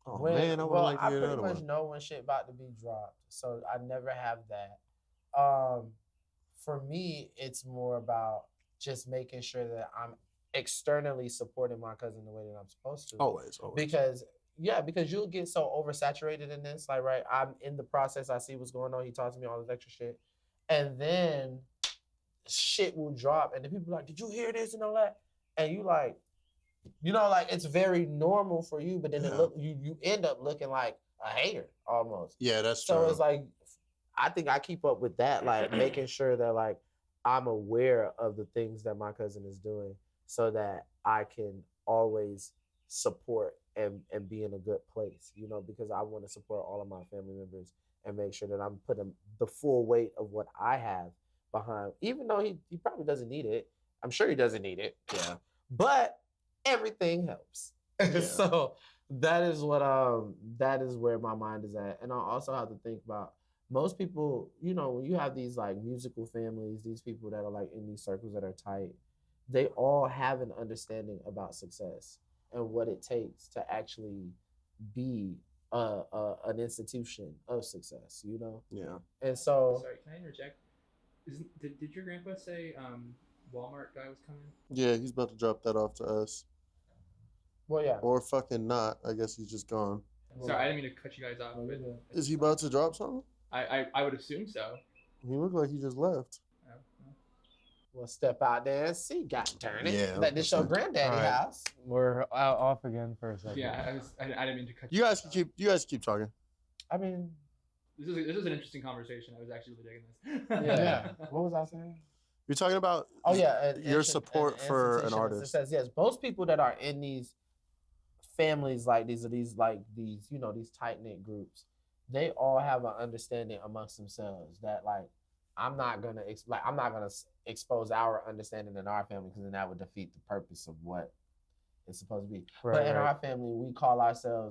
oh man, I would like to hear that one. I pretty much know when shit about to be dropped, so I never have that. For me, it's more about just making sure that I'm externally supporting my cousin the way that I'm supposed to. Always. Because you'll get so oversaturated in this. Like, right, I'm in the process. I see what's going on. He talks to me all this extra shit, and then shit will drop, and then people are like, "Did you hear this?" and all that, and you like. You know, like, it's very normal for you, but then you end up looking like a hater almost. Yeah, that's true. So it's like, I think I keep up with that, like making sure that like I'm aware of the things that my cousin is doing so that I can always support and be in a good place, you know, because I want to support all of my family members and make sure that I'm putting the full weight of what I have behind, even though he probably doesn't need it. I'm sure he doesn't need it. Yeah. But everything helps. Yeah. So that is where my mind is at. And I also have to think about most people, you know, when you have these like musical families, these people that are like in these circles that are tight, they all have an understanding about success and what it takes to actually be an institution of success, you know? Yeah. And so sorry, can I interject? Did your grandpa say Walmart guy was coming? Yeah, he's about to drop that off to us. Well, yeah. Or fucking not. I guess he's just gone. Sorry, I didn't mean to cut you guys off. But is he about to drop something? I would assume so. He looked like he just left. We'll step out there and see. God darn it. Yeah. Let this show granddaddy house. We're off again for a second. Yeah, I didn't mean to cut you guys. You guys keep talking. I mean, this is an interesting conversation. I was actually really digging this. Yeah. What was I saying? You're talking about your support for an artist. It says, yes, most people that are in these families like these, you know, these tight-knit groups, they all have an understanding amongst themselves that like I'm not gonna expose our understanding in our family because then that would defeat the purpose of what it's supposed to be. Right, but in right. our family,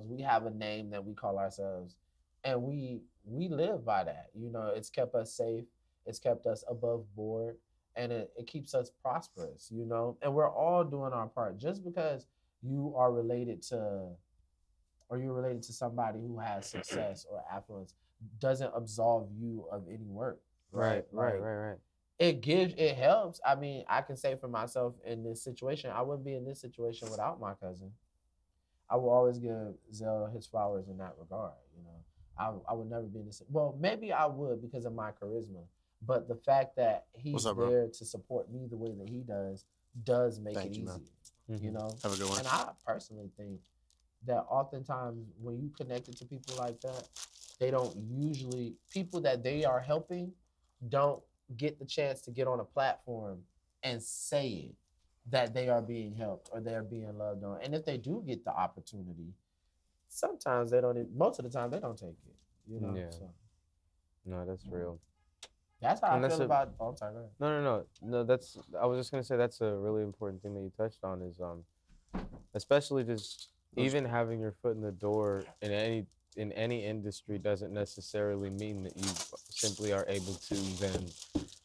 we have a name that we call ourselves, and we live by that. You know, it's kept us safe, it's kept us above board, and it keeps us prosperous. You know, and we're all doing our part. Just because you are related to or you're related to somebody who has success or affluence doesn't absolve you of any work. Right. Like, it helps. I mean, I can say for myself in this situation, I wouldn't be in this situation without my cousin. I will always give Zell his flowers in that regard. You know, I would never be in this. Well, maybe I would because of my charisma, but the fact that he's up, bro? there to support me the way that he does make Thank it you, easier. man. You know, Have a good one. and I personally think that oftentimes when you connected to people like that, they don't usually people that they are helping don't get the chance to get on a platform and say it that they are being helped or they're being loved on. And if they do get the opportunity, sometimes they don't. Most of the time, they don't take it. You know. Yeah. So No, that's real. that's how And I that's feel a- about. Oh, I'm sorry. Go ahead. No. That's. I was just gonna say that's a really important thing that you touched on is especially just even having your foot in the door in any industry doesn't necessarily mean that you simply are able to then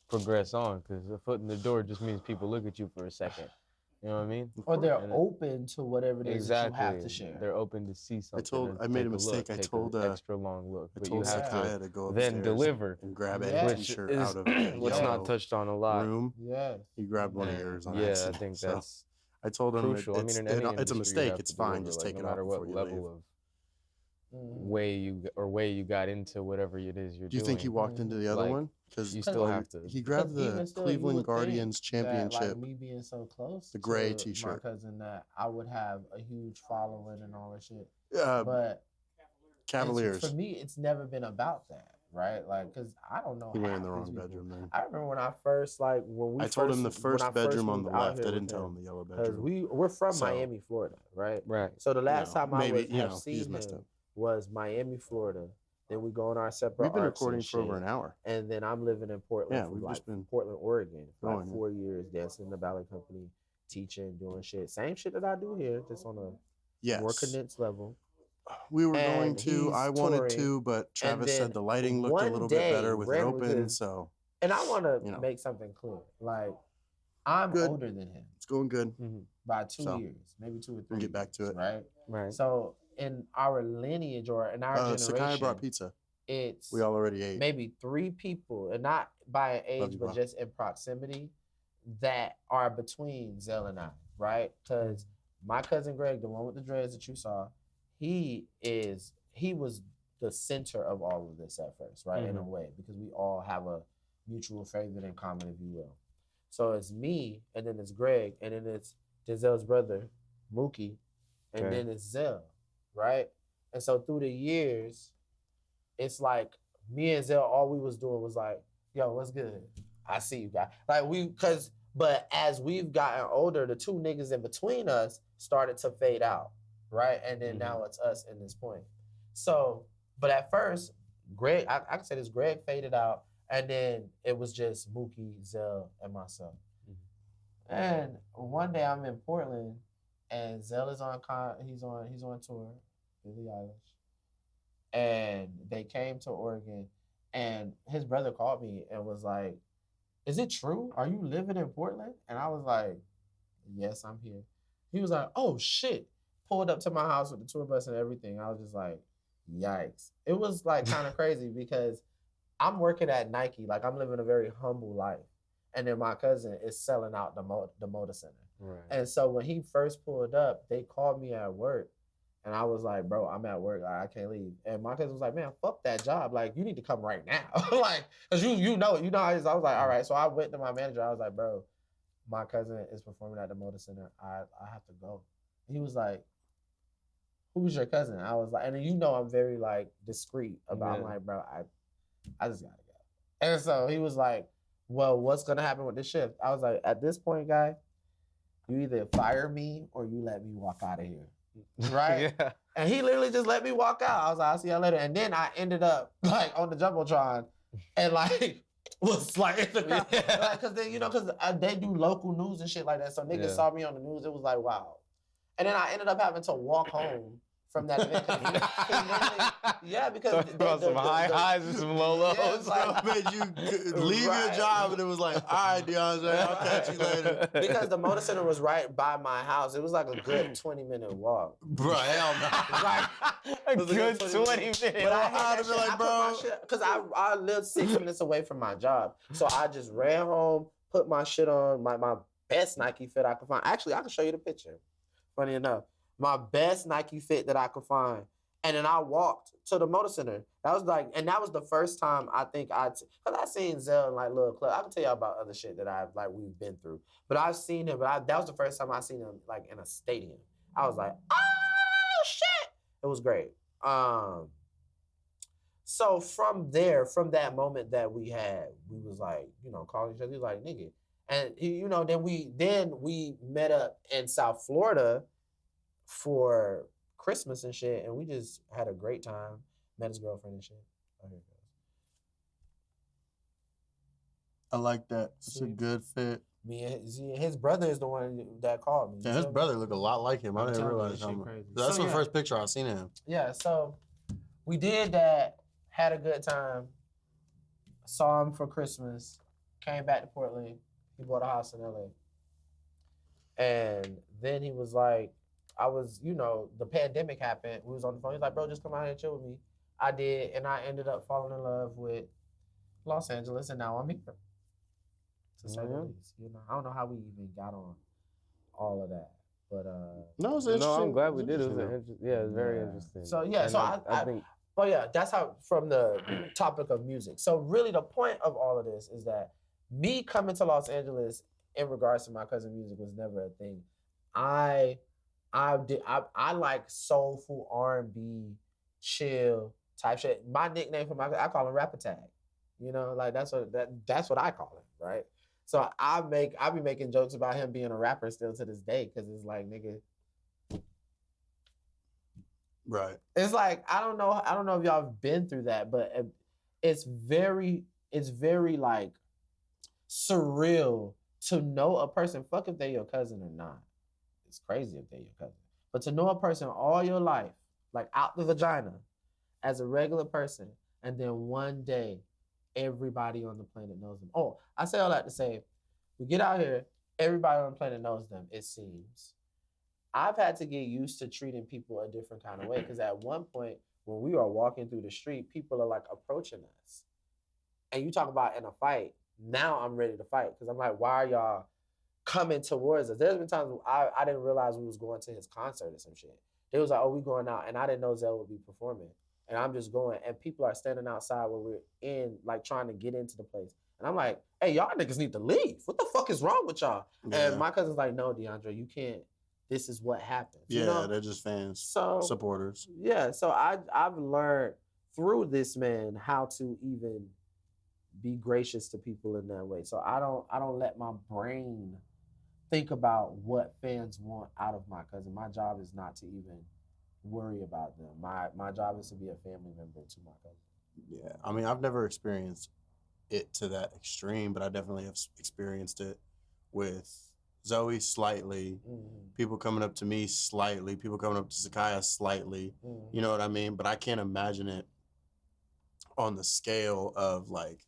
progress on because a foot in the door just means people look at you for a second. You know what I mean? Or they're And open to whatever it is that you have to exactly. share. They're open to see something. I made a take mistake. Look, I take told an extra long look, I but told you have Sakaya to to go then upstairs deliver, and grab Yeah. any which t-shirt is out of the what's yellow not touched on a lot. room. Yes. He grabbed one of And yours on yeah, accident. I think So that's I told him crucial. I mean, in any it's a industry, you mistake. have It's to fine. deliver, Just like, take no it matter off what before you level leave. of way you got into whatever it is you're Do you think he doing. walked into the other Like, one? Because you still have to. He grabbed the Even still, you Cleveland would think Guardians that, championship. like me being so close, the gray to t-shirt. my cousin, that I would have a huge following and all that shit. Uh, But Cavaliers. for me, it's never been about that, right? Like, cause I don't know. He went in half the these wrong people. bedroom then. I remember when I told him the first bedroom on the left. I didn't tell tell him the yellow because bedroom. we're from So- Miami, Florida, right? Right. So the last time I maybe, would you have know, he seen just messed him up. was Miami, Florida. Then we go on our separate. We've been arcs recording and for over shit. an hour. And then I'm living in Portland. Yeah, for we've like just been Portland, Oregon, for like going. 4 years, dancing in the ballet company, teaching, doing shit. Same shit that I do here, just on a more Yes. condensed level. We were And going to. he's I wanted touring, to, but Travis then said the lighting looked a one little bit day, better with it randomly, open. 'cause- So And I want to You know. make something clear. Like, I'm Good. older than him it's going good. by 2 So, years, maybe 2 or 3. we'll get back to years, it. right? Right. So in our lineage or in our Sakai generation, brought pizza. it's We already ate. maybe 3 people, and not by an Love age, you, but bro. just in proximity, that are between Zell and I, right? Because my cousin Greg, the one with the dreads that you saw, he was the center of all of this at first, right? In a way, because we all have a mutual favorite in common, if you will. So it's me, and then it's Greg, and then it's Denzel's brother, Mookie, and Okay. then it's Zell, right? And so through the years, it's like me and Zell, all we was doing was like, yo, what's good? I see you guys. Like but as we've gotten older, the 2 niggas in between us started to fade out, right? And then now it's us in this point. So, but at first, Greg, I can say this, Greg faded out, and then it was just Mookie, Zell, and myself. And one day I'm in Portland, and Zell is he's on tour, Billie Eilish, and they came to Oregon, and his brother called me and was like, "Is it true? Are you living in Portland?" And I was like, "Yes, I'm here." He was like, "Oh shit!" Pulled up to my house with the tour bus and everything. I was just like, "Yikes!" It was like kind of crazy because I'm working at Nike, like I'm living a very humble life, and then my cousin is selling out the Moda Center. Right. And so when he first pulled up, they called me at work. And I was like, bro, I'm at work. Like, I can't leave. And my cousin was like, man, fuck that job. Like, you need to come right now. Like, because you know it. You know how it is. I was like, all right. So I went to my manager. I was like, bro, my cousin is performing at the Moda Center. I have to go. He was like, who's your cousin? I was like, and then, you know, I'm very like discreet about. I'm like, bro, I just gotta go. And so he was like, well, what's gonna happen with this shift? I was like, at this point, guy, you either fire me or you let me walk out of here. right? Yeah. And he literally just let me walk out. I was like, I'll see y'all later. And then I ended up like on the Jumbotron and like was like in the crowd. Yeah. Like, cause then, cause they do local news and shit like that. So niggas saw me on the news. It was like, wow. And then I ended up having to walk home from that event. Yeah, because some high highs and some low lows. Yeah, like, made you leave your job, and it was like, all right, DeAndre, I'll catch you later. Because the motor center was right by my house. It was like a good 20-minute walk. Bro, hell no. Right. A good 20-minute But walk. I had that be like, shit, bro. because I lived 6 minutes away from my job. So I just ran home, put my shit on, my best Nike fit I could find. Actually, I can show you the picture. Funny enough. My best Nike fit that I could find. And then I walked to the motor center. That was the first time I think because I seen Zell in like little club. I can tell you about other shit that we've been through. But I've seen him, that was the first time I seen him like in a stadium. I was like, oh shit. It was great. So from that moment that we was like, calling each other, he was like, nigga. And then we met up in South Florida for Christmas and shit, and we just had a great time. Met his girlfriend and shit. Oh, here it goes. I like that. It's a good fit. His brother is the one that called me. Yeah, his brother look a lot like him. I didn't realize that. That's the first picture I seen of him. Yeah, so we did that, had a good time, saw him for Christmas, came back to Portland. He bought a house in LA. And then he was like, the pandemic happened. We was on the phone. He's like, bro, just come out here and chill with me. I did, and I ended up falling in love with Los Angeles, and now I'm here. To say the least, I don't know how we even got on all of that, but no, it's interesting. No, I'm glad we did. It was it's very interesting. So yeah, and I think. Oh yeah, that's how from the topic of music. So really, the point of all of this is that me coming to Los Angeles in regards to my cousin music was never a thing. I like soulful R&B, chill type shit. My nickname for I call him Rapper Tag. That's what I call him, right? So I be making jokes about him being a rapper still to this day, because it's like, nigga. Right. It's like, I don't know if y'all have been through that, but it's very like surreal to know a person, fuck if they're your cousin or not. It's crazy if they're your cousin. But to know a person all your life, like out the vagina, as a regular person, and then one day, everybody on the planet knows them. Oh, I say all that to say, we get out here, everybody on the planet knows them, it seems. I've had to get used to treating people a different kind of way, because at one point, when we are walking through the street, people are like approaching us. And you talk about in a fight, now I'm ready to fight, because I'm like, why are y'all coming towards us? There's been times I didn't realize we was going to his concert or some shit. They was like, oh, we going out, and I didn't know Zell would be performing. And I'm just going, and people are standing outside where we're in, like trying to get into the place. And I'm like, hey, y'all niggas need to leave. What the fuck is wrong with y'all? Yeah. And my cousin's like, no, DeAndre, you can't. This is what happens. Yeah, they're just fans, supporters. Yeah, so I've learned through this man how to even be gracious to people in that way. So I don't let my brain think about what fans want out of my cousin. My job is not to even worry about them. My job is to be a family member to my cousin. Yeah, I mean, I've never experienced it to that extreme, but I definitely have experienced it with Zoe slightly, people coming up to me slightly, people coming up to Zakaya slightly, you know what I mean? But I can't imagine it on the scale of like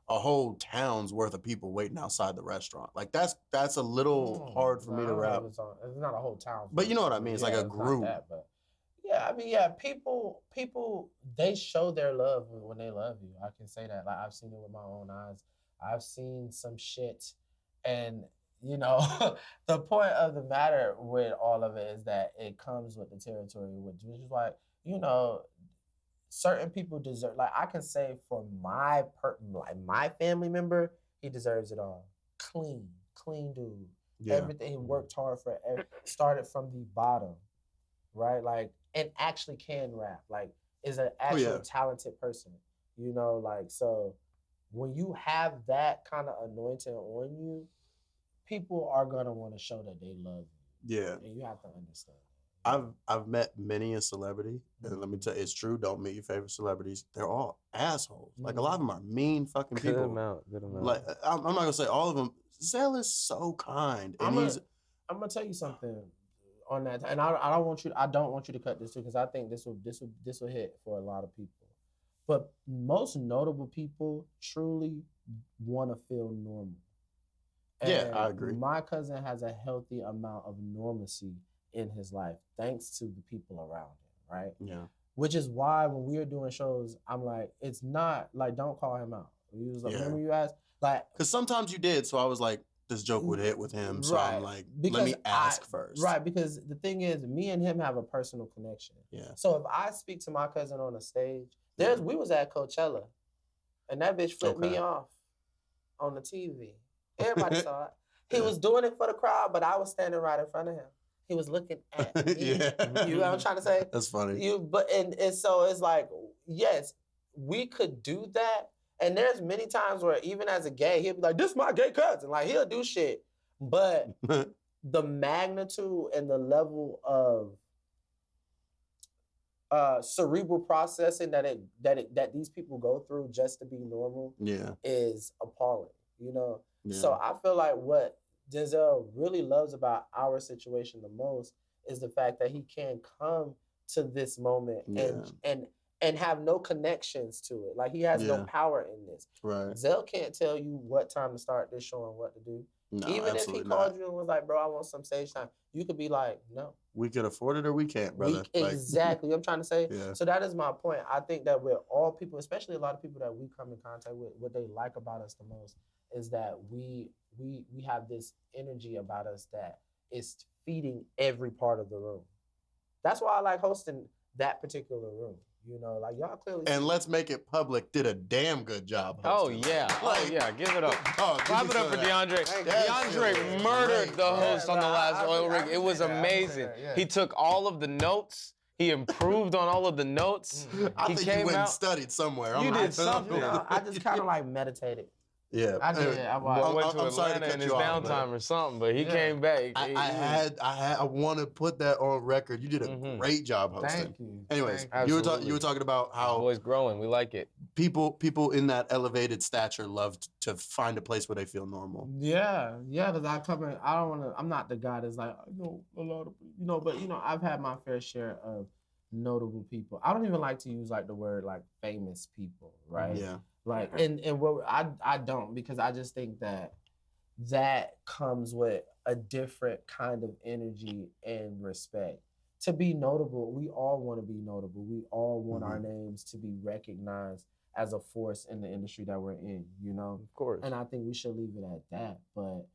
a whole town's worth of people waiting outside the restaurant. Like that's a little hard for me to wrap. It's not a whole town. But you know what I mean? It's like a group. That, but yeah, I mean, yeah, people, they show their love when they love you. I can say that. Like, I've seen it with my own eyes. I've seen some shit, and the point of the matter with all of it is that it comes with the territory, which is why, certain people deserve, like I can say for my family member, he deserves it all. Clean dude. Yeah. Everything, he worked hard for, started from the bottom, right? Like, and actually can rap, like is an actual talented person, so when you have that kind of anointing on you, people are gonna want to show that they love you. Yeah. And you have to understand I've met many a celebrity, and let me tell you, it's true. Don't meet your favorite celebrities. They're all assholes. Like a lot of them are mean fucking Good people. amount. Like I'm not gonna say all of them. Zell is so kind, and I'm gonna tell you something on that, and I don't want you. I don't want you to cut this too, because I think this will hit for a lot of people. But most notable people truly want to feel normal. Yeah, I agree. My cousin has a healthy amount of normalcy in his life, thanks to the people around him, right? Yeah. Which is why when we were doing shows, I'm like, it's not like, don't call him out. He was like, remember you asked, like, because sometimes you did, so I was like, this joke would hit with him, so I'm like, let me ask first. Right, because the thing is, me and him have a personal connection. Yeah. So if I speak to my cousin on a stage, we was at Coachella, and that bitch flipped me off on the TV. Everybody saw it. He was doing it for the crowd, but I was standing right in front of him. He was looking at me. You know what I'm trying to say? That's funny. And so it's like, yes, we could do that. And there's many times where even as a gay, he'll be like, this is my gay cousin. Like, he'll do shit. But the magnitude and the level of cerebral processing that these people go through just to be normal is appalling, you know? Yeah. So I feel like what Denzel really loves about our situation the most is the fact that he can come to this moment and have no connections to it. Like, he has no power in this. Right. Zell can't tell you what time to start this show and what to do. No, even if he called you and was like, bro, I want some stage time, you could be like, no. We can afford it or we can't, brother. Exactly. I'm trying to say. Yeah. So that is my point. I think that with all people, especially a lot of people that we come in contact with, what they like about us the most is that we have this energy about us that is feeding every part of the room. That's why I like hosting that particular room. You know, like, y'all clearly. And let's make it public. Did a damn good job hosting. Oh yeah, give it up. Clap it up for DeAndre. DeAndre murdered the host on the last oil rig. It was amazing. He took all of the notes. He improved on all of the notes. I think you went and studied somewhere. You did something. I just kind of like meditated. Yeah, I did. I went to Atlanta in his downtime or something, but he came back. I want to put that on record. You did a great job hosting. Thank you. Anyways, you were talking about how always growing. We like it. People in that elevated stature love to find a place where they feel normal. Yeah. Because I come in. I don't want to. I'm not the guy that's like, a lot of but I've had my fair share of notable people. I don't even like to use like the word like famous people, right? Yeah. Like, and what I don't, because I just think that comes with a different kind of energy and respect. To be notable, we all want to be notable. We all want our names to be recognized as a force in the industry that we're in, you know? Of course. And I think we should leave it at that. But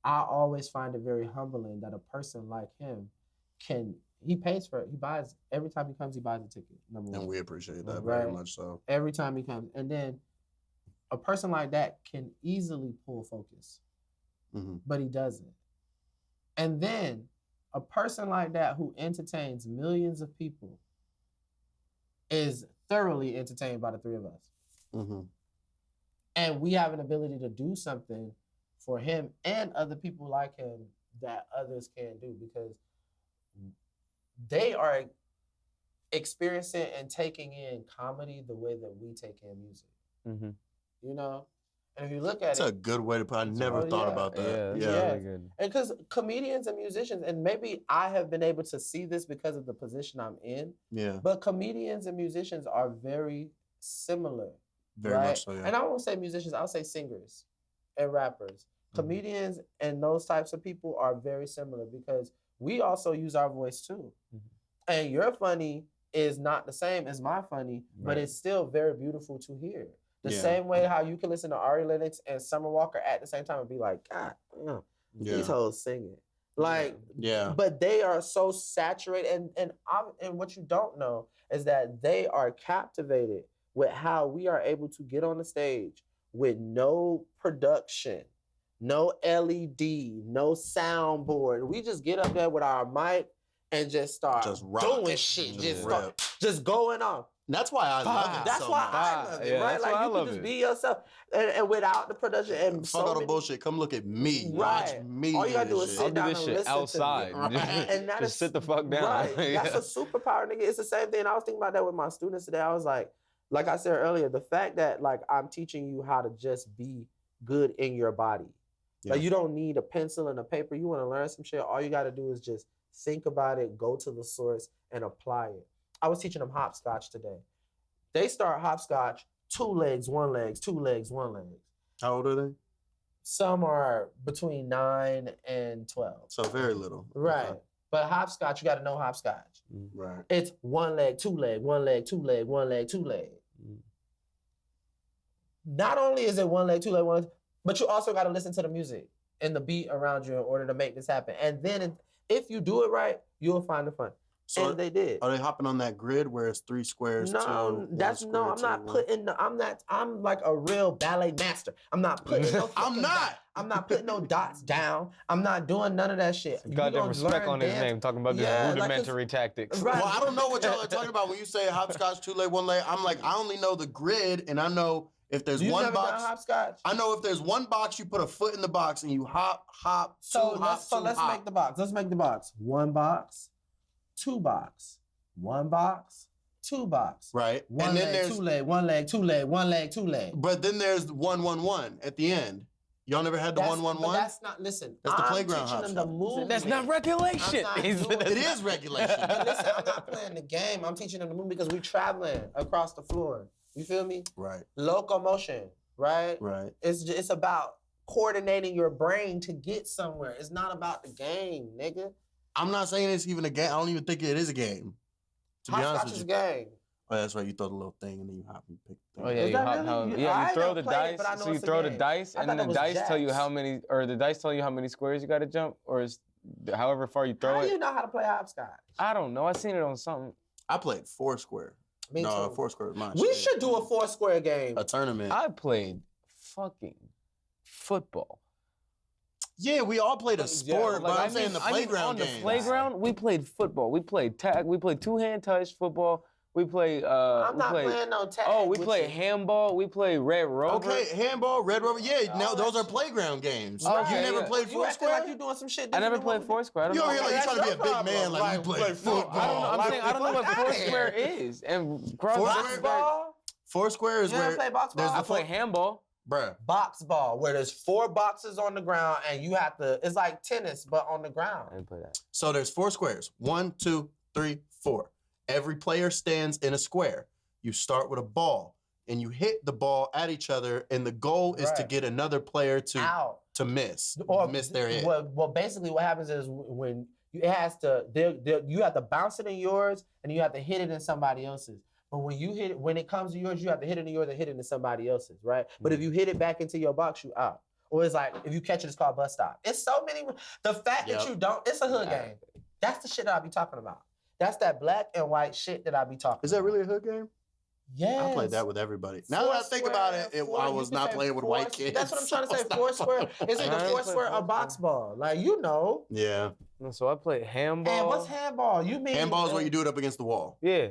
I always find it very humbling that a person like him he pays for it. He buys, every time he comes, he buys a ticket, number one. And we appreciate that very much so. Every time he comes. And then a person like that can easily pull focus, but he doesn't. And then a person like that who entertains millions of people is thoroughly entertained by the three of us. And we have an ability to do something for him and other people like him that others can't do, because they are experiencing and taking in comedy the way that we take in music. You know? And if you look at That's a good way to put it. I never thought about that. Yeah. Really good. And because comedians and musicians, and maybe I have been able to see this because of the position I'm in, but comedians and musicians are very similar. Very much so, yeah. And I won't say musicians, I'll say singers and rappers. Comedians and those types of people are very similar because we also use our voice too. And your funny is not the same as my funny, but it's still very beautiful to hear. The same way how you can listen to Ari Lennox and Summer Walker at the same time and be like, God, these hoes singing. Like, but they are so saturated. And what you don't know is that they are captivated with how we are able to get on the stage with no production, no LED, no soundboard. We just get up there with our mic and just start doing shit. Just going off. That's why I love it. That's so why much. I love it, Yeah, right? that's Like why I you love can just it. be yourself and without the production and Fuck so all the many- bullshit. Come look at me. Right. Watch me. All you gotta do do this is shit. I'll sit do down this and shit listen to me. outside. Right. And that Just is sit the fuck down. Right. Yeah. That's a superpower, nigga. It's the same thing. I was thinking about that with my students today. I was like I said earlier, the fact that like I'm teaching you how to just be good in your body. Like Yeah. you don't need a pencil and a paper. You want to learn some shit. All you got to do is just think about it, go to the source, and apply it. I was teaching them hopscotch today. They start hopscotch 2 legs, 1 leg, 2 legs, 1 leg. How old are they? Some are between 9 and 12. So very little. Right. Okay. But hopscotch, you got to know hopscotch. Right. It's 1 leg, 2 leg, 1 leg, 2 leg, 1 leg, 2 leg. Not only is it 1 leg, 2 leg, 1 leg, but you also got to listen to the music and the beat around you in order to make this happen. And then if you do it right, you'll find the fun. So And they did. are they hopping on that grid where it's 3 squares? No, I'm like a real ballet master. I'm not putting no I'm not. I'm not putting no dots down. I'm not doing none of that shit. You Goddamn gonna respect learn on his dance. name, talking about Yeah, this like rudimentary tactics. Right. Well, I don't know what y'all are talking about when you say hopscotch, 2 leg, 1 leg. I'm like, I only know the grid, and I know if there's You one never box. done hopscotch? I know if there's one box, you put a foot in the box and you hop, hop, So two hop, let's two hop. make the box. Let's make the box. 1 box, 2 box, 1 box, 2 box. Right. 1 and then leg, there's 2 leg, 1 leg, 2 leg, 1 leg, 2 leg. but then there's 1 1 1 at the end. Y'all never had the 1 1 But 1? that's not. Listen, That's the I'm playground teaching them the hopscotch. movement. That's not regulation. I'm not He said doing that's It not- is regulation. But listen, I'm not playing the game. I'm teaching them the movement because we're traveling across the floor. You feel me? Right. Locomotion, right? Right. It's about coordinating your brain to get somewhere. It's not about the game, nigga. I'm not saying it's even a game. I don't even think it is a game. To be honest Hopscotch with is a you. game. Oh, that's right. You throw the little thing and then you hop and pick the thing. Oh yeah, Is you that hop, really? how, You- yeah. I You throw don't the play it, dice. but I know So you it's a throw the game. dice, I and thought then that the was dice tell you jacks. how many, or the dice tell you how many squares you got to jump, or is however far you throw How do it. you know how to play hopscotch? I don't know. I seen it on something. I played Foursquare. Me No, too. Foursquare is mine. We should do a 4-square game. a tournament. I played fucking football. Yeah, we all played a Yeah, sport, but I'm saying the playground on the games. playground, we played football. We played tag. We played 2-hand touch football. We play. I'm we not play, playing no tag. Oh, we with play you. handball. We play Red Rover. Okay, handball, Red Rover. Yeah, now Oh, those are that's- playground games. Okay, you never yeah. played You acting Foursquare? like you doing some shit. I never different played than what we Foursquare. I don't You know. over here like you That's trying to be your a big problem. man, like Like, you play play football. football. I don't know. I'm Like, saying I don't know what fuck outta Foursquare here. is. And cross Foursquare? Box ball. Foursquare is You ever where play box there's ball? I the play handball. bruh. Box ball, where there's 4 boxes on the ground and you have to. It's like tennis, but on the ground. I didn't play that. So there's 4 squares. 1, 2, 3, 4. Every player stands in a square. You start with a ball and you hit the ball at each other, and the goal is to Right. get another player to Out. miss Or their hit. Well, basically, what happens is when it has to, you have to bounce it in yours, and you have to hit it in somebody else's. But when you hit it, when it comes to yours, you have to hit it in yours and hit it in somebody else's, right? But if you hit it back into your box, you out. Or it's like if you catch it, it's called bus stop. It's so many. The fact that Yep. you don't, it's a hood game. That's the shit that I be talking about. That's that black and white shit that I be talking. Is that about. really a hood game? Yes. I played that with everybody. Now that I think about it, I was not playing with white kids. That's what I'm trying to I say. was not 4 square. playing. It's like I a ain't 4 play square, a football. box ball. Like you know. Yeah. So I played handball. And what's handball? You mean Handball is where you do it up against the wall. Yeah.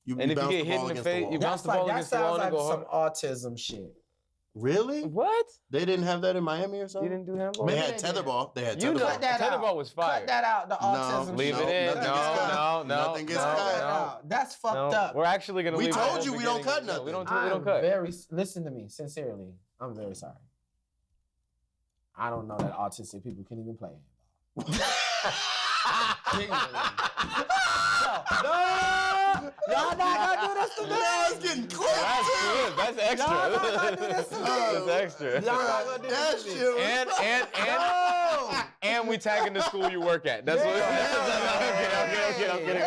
You And if you bounce get the hit ball in the against face, wall. you bounce That's the ball like that against the wall sounds and like go some hard. autism shit. Really? What? They didn't have that in Miami or You something? didn't do handball? They Maybe had they did. tetherball. They had You know, tetherball. Cut that out. tetherball was fire. Cut that out. The autism Leave shit. it in. nothing No, gets cut. no, no. Nothing gets no, cut. Cut that no. out. That's fucked No, up. we're actually gonna We leave. told the you whole we don't beginning. cut No, we don't. nothing. We don't I'm cut. very. Listen to me sincerely. I'm very sorry. I don't know that autistic people can even play handball. Y'all not gonna do this to me. Now it's getting clipped. That's good. That's extra. Y'all not gonna do this to me. That's extra. Y'all not gonna do That this to me. shit. And we tagging the school you work at. That's what. I'm kidding.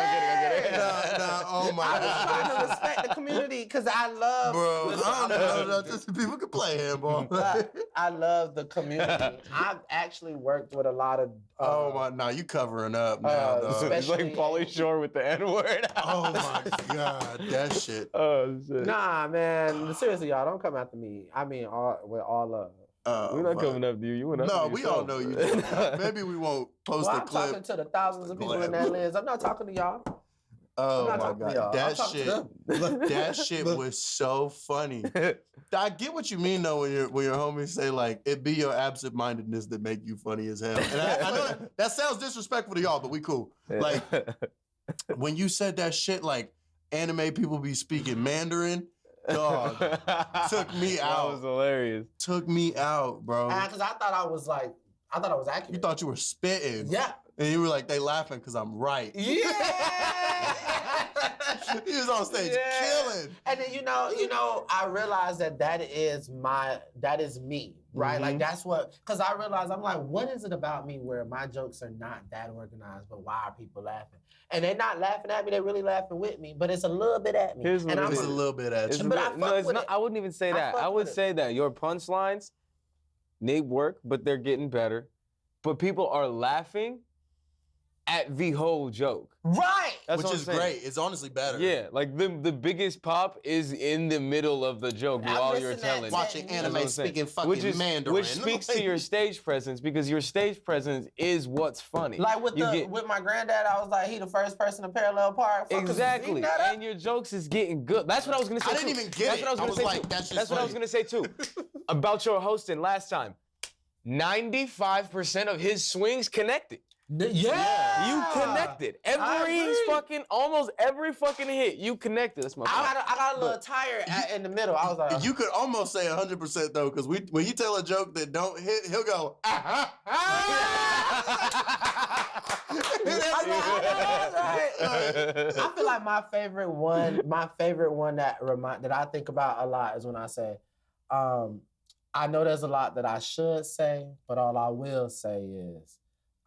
Nah, oh my I was trying to god. respect the community because I love. Bro, listen, I don't know that people can play handball. I love the community. I've actually worked with a lot of. Oh my, nah, you covering up now, dog. It's like Pauly Shore with the N-word. Oh my god, that shit. Oh shit. Nah, man. Seriously, y'all don't come after me. I mean, with all love. We're not coming after you. You went after No, yourself. we all know you. Maybe we won't post Well, a I'm clip. talking to the thousands of people in that lens. I'm not talking to y'all. Oh I'm not my talking to god, y'all. I'm that talking to shit, them. that shit was so funny. I get what you mean though when your homies say like it be your absent-mindedness that make you funny as hell. And I know that sounds disrespectful to y'all, but we cool. Like when you said that shit, like anime people be speaking Mandarin, dog, took me out. That was hilarious. Took me out, bro. Because I thought I was accurate. You thought you were spitting. Yeah. And you were like, they laughing because I'm right. Yeah. He was on stage killing. And then you know, I realized that is me, right? Mm-hmm. Like that's what, because I realized I'm like, what is it about me where my jokes are not that organized, but why are people laughing? And they're not laughing at me; they're really laughing with me. But it's a little bit at me. Here's what and it It's is. a little bit at you. But I fuck it's with not. it. I wouldn't even say that. fuck I would with it. say that your punchlines need work, but they're getting better. But people are laughing at the whole joke. Right. That's Which what is I'm saying. great. It's honestly better. Yeah, like the biggest pop is in the middle of the joke I'm while missing you're that telling. tech. Watching That's anime what I'm saying. speaking fucking Mandarin. Which speaks to your stage presence because your stage presence is what's funny. Like with with my granddad, I was like, he the first person to parallel park. Fuckers was Exactly, eating that up. and your jokes is getting good. That's what I was gonna say. I didn't too. even get That's it. What I was I gonna was say like, too. that's just That's what I was funny. gonna say too. About your hosting last time. 95% of his swings connected. Yeah. You connected. Almost every fucking hit, you connected. That's my point. I got a little tired in the middle. I was like, You could almost say 100% though, because when you tell a joke that don't hit, he'll go, I feel like my favorite one that I think about a lot is when I say, I know there's a lot that I should say, but all I will say is,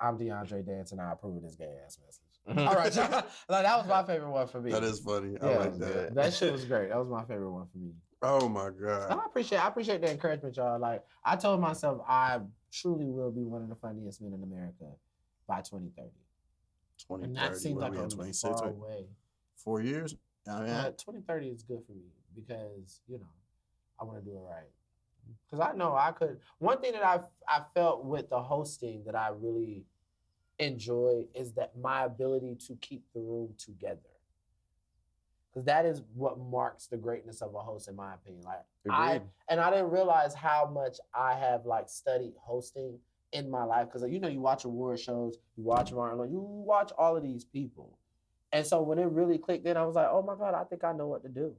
I'm DeAndre Dance and I approve of this gay ass message. All right, y'all. Like, that was my favorite one for me. that is funny. I Yeah, like that. That shit was great. That was my favorite one for me. Oh my God. I appreciate the encouragement, y'all. Like, I told myself I truly will be one of the funniest men in America by 2030. 2030. And that seems what are like we a at, 26, far right? away. 4 years? I mean, 2030 is good for me because, I want to do it right. Because I know I could. One thing that I felt with the hosting that I really enjoy is that my ability to keep the room together. Because that is what marks the greatness of a host, in my opinion. Like I didn't realize how much I have studied hosting in my life. Because you watch award shows, you watch Martin, you watch all of these people, and so when it really clicked in, I was like, oh my God, I think I know what to do.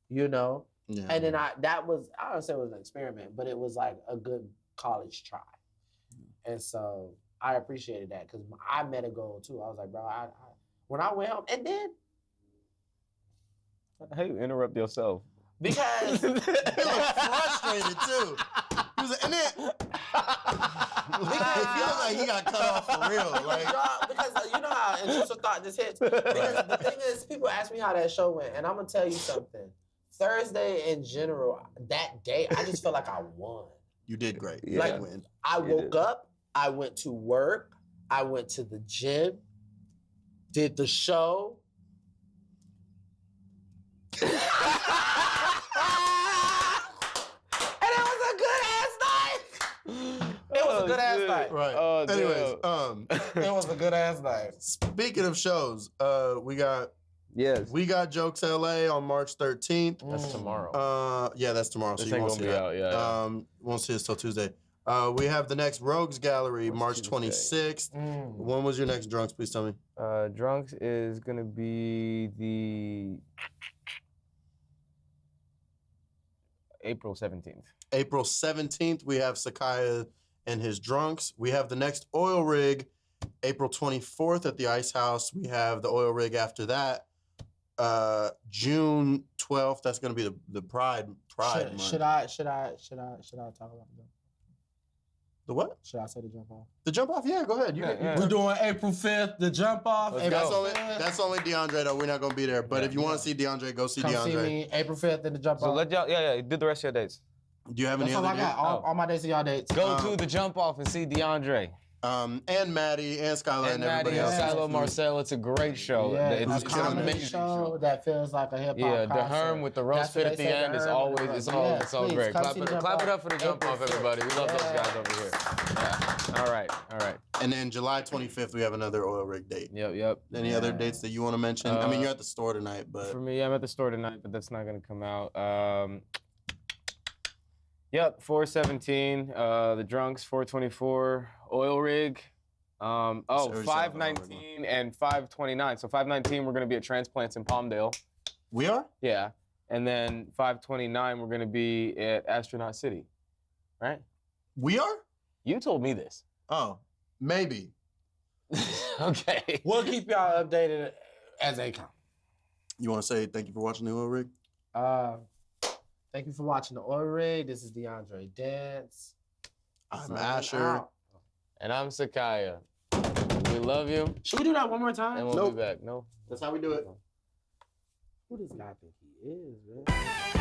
yeah. And then I don't say it was an experiment, but it was like a good college try. And so I appreciated that because I met a goal too. I was like, bro, when I went home, and then How you interrupt yourself? because He looked frustrated too. He was like, and then he feels like he got cut off for real. Like, because you know how intrusive thought just hits. Because the thing is, people ask me how that show went, and I'm gonna tell you something. Thursday in general, that day, I just felt like I won. you did great. Yeah. Like, You win. I You woke did. up, I went to work, I went to the gym, did the show. And it was a good ass night. It was a good ass night. Right. Oh, Anyways, It was a good ass night. speaking of shows, we got Yes. Jokes LA on March 13th. That's tomorrow. Yeah, that's tomorrow. This So you ain't won't gonna see be that. out, yeah. Won't see us till Tuesday. We have the next Rogues Gallery, March March 26th. When was your next Drunks? Please tell me. Drunks is gonna be the April 17th. April 17th, we have Sakaya and his Drunks. We have the next Oil Rig, April 24th at the Ice House. We have the Oil Rig after that. June 12th, that's going to be the Pride month. Should I talk about the jump? The what? Should I say the jump off? The jump off? Yeah, go ahead. We're doing April 5th, the jump off. Let's April go. 5th. That's only DeAndre though. We're not going to be there. But Yeah, if you want to see DeAndre, go see Come DeAndre. see me April 5th and the jump So off. let y'all, do the rest of your dates. Do you have any That's all other I got. dates? All my dates are y'all dates. Go to the jump off and see DeAndre. And Maddie and Skylar and, Maddie everybody else. Silo Marcel. It's a great show. Yeah, It's a an comedy amazing show that feels like a hip hop Yeah, the concert. Herm with the roast That's what fit at they the say, end the is Herm always with the it's roast. all Yeah, it's all please, great. come Clap see it Jump up Off for the jump April off, 5th. everybody. We love those Yeah. guys over here. Yeah. All right. And then July 25th, we have another oil rig date. Yep. Any other dates that you want to mention? I mean, you're at the store tonight, but For me, I'm at the store tonight, but that's not gonna come out. Yep, 417. The drunks, 424. Oil rig. Sorry, 519 and 529. So 519, we're gonna be at Transplants in Palmdale. we are. Yeah, and then 529, we're gonna be at Astronaut City, right? We are. You told me this. Oh, maybe. Okay. We'll keep y'all updated as they come. You want to say thank you for watching the oil rig? Thank you for watching the Oil Rig. This is DeAndre Dance. I'm Signing Asher. out. And I'm Sakaya. We love you, Should we do that one more time? and we'll Nope. be back. No. That's how we do it. Who does God think he is, man?